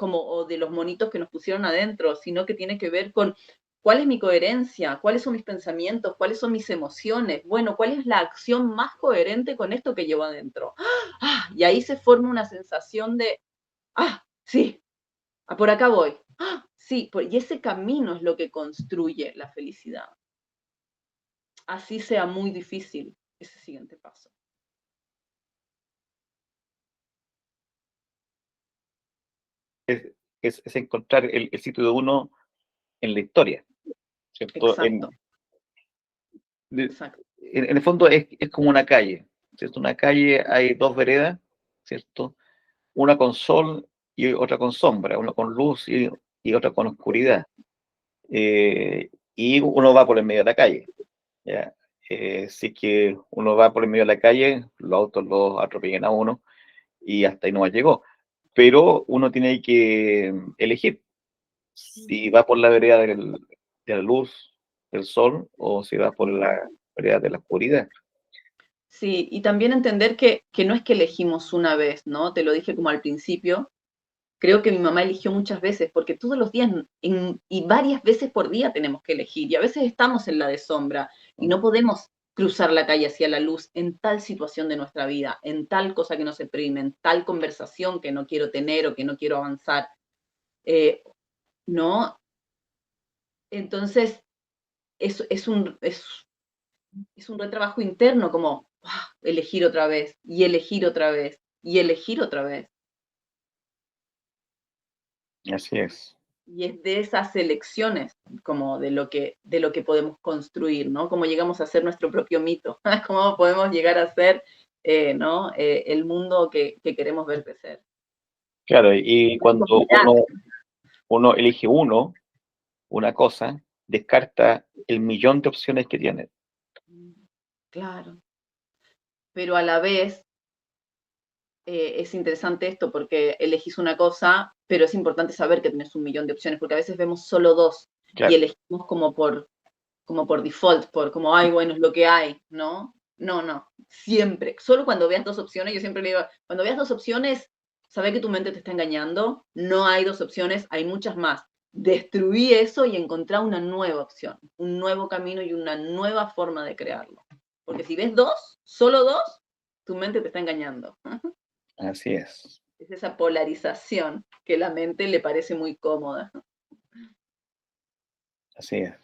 o de los monitos que nos pusieron adentro, sino que tiene que ver con cuál es mi coherencia, cuáles son mis pensamientos, cuáles son mis emociones, bueno, cuál es la acción más coherente con esto que llevo adentro. Y ahí se forma una sensación de, sí, por acá voy. Sí, y ese camino es lo que construye la felicidad. Así sea muy difícil ese siguiente paso. Es encontrar el sitio de uno en la historia, ¿cierto? Exacto, De- exacto. en el fondo es como una calle, ¿cierto? Una calle hay dos veredas, ¿cierto? Una con sol y otra con sombra, una con luz y otra con oscuridad. Y uno va por el medio de la calle, ¿ya? Si es que uno va por el medio de la calle, los autos los atropellan a uno y hasta ahí no llegó. Pero uno tiene que elegir si va por la vereda de la luz, del sol, o si va por la vereda de la oscuridad. Sí, y también entender que no es que elegimos una vez, ¿no? Te lo dije como al principio. Creo que mi mamá eligió muchas veces, porque todos los días y varias veces por día tenemos que elegir, y a veces estamos en la dessombra, y no podemos cruzar la calle hacia la luz en tal situación de nuestra vida, en tal cosa que nos oprime, en tal conversación que no quiero tener o que no quiero avanzar, ¿no? Entonces, es un retrabajo interno, como elegir otra vez, y elegir otra vez, y elegir otra vez. Así es. Y es de esas elecciones como de lo que podemos construir, ¿no? Cómo llegamos a ser nuestro propio mito, cómo podemos llegar a ser, ¿no? El mundo que queremos ver crecer. Claro, y cuando Ya. uno elige una cosa, descarta el millón de opciones que tiene. Claro, pero a la vez es interesante esto porque elegís una cosa, pero es importante saber que tenés un millón de opciones, porque a veces vemos solo dos y Claro, elegimos como por default, por como, ay, bueno, es lo que hay, ¿no? No, no, siempre. Solo cuando veas dos opciones, yo siempre le digo, cuando veas dos opciones, sabe que tu mente te está engañando, no hay dos opciones, hay muchas más. Destruí eso y encontrá una nueva opción, un nuevo camino y una nueva forma de crearlo. Porque si ves dos, solo dos, tu mente te está engañando. así es. Es esa polarización que la mente le parece muy cómoda. Así es.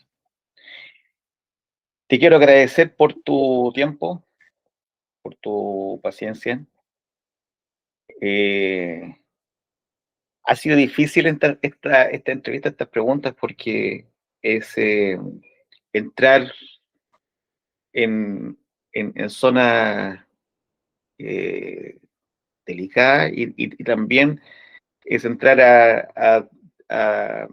Te quiero agradecer por tu tiempo, por tu paciencia. Eh, Ha sido difícil esta entrevista, estas preguntas, porque es entrar en zonas eh, delicadas y también es entrar a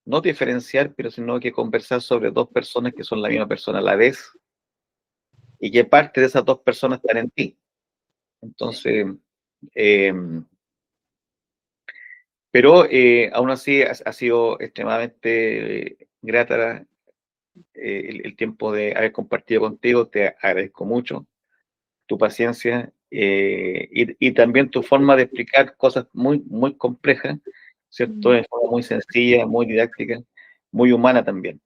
no diferenciar, pero sino que conversar sobre dos personas que son la misma persona a la vez y que parte de esas dos personas están en ti. Entonces, eh, pero aún así ha sido extremadamente grata el tiempo de haber compartido contigo, te agradezco mucho tu paciencia y también tu forma de explicar cosas muy, muy complejas, ¿cierto? De forma muy sencilla, muy didáctica, muy humana también.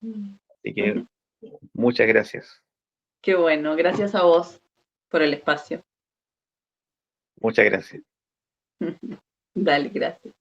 Así que muchas gracias. Qué bueno, gracias a vos por el espacio. Muchas gracias. Dale, gracias.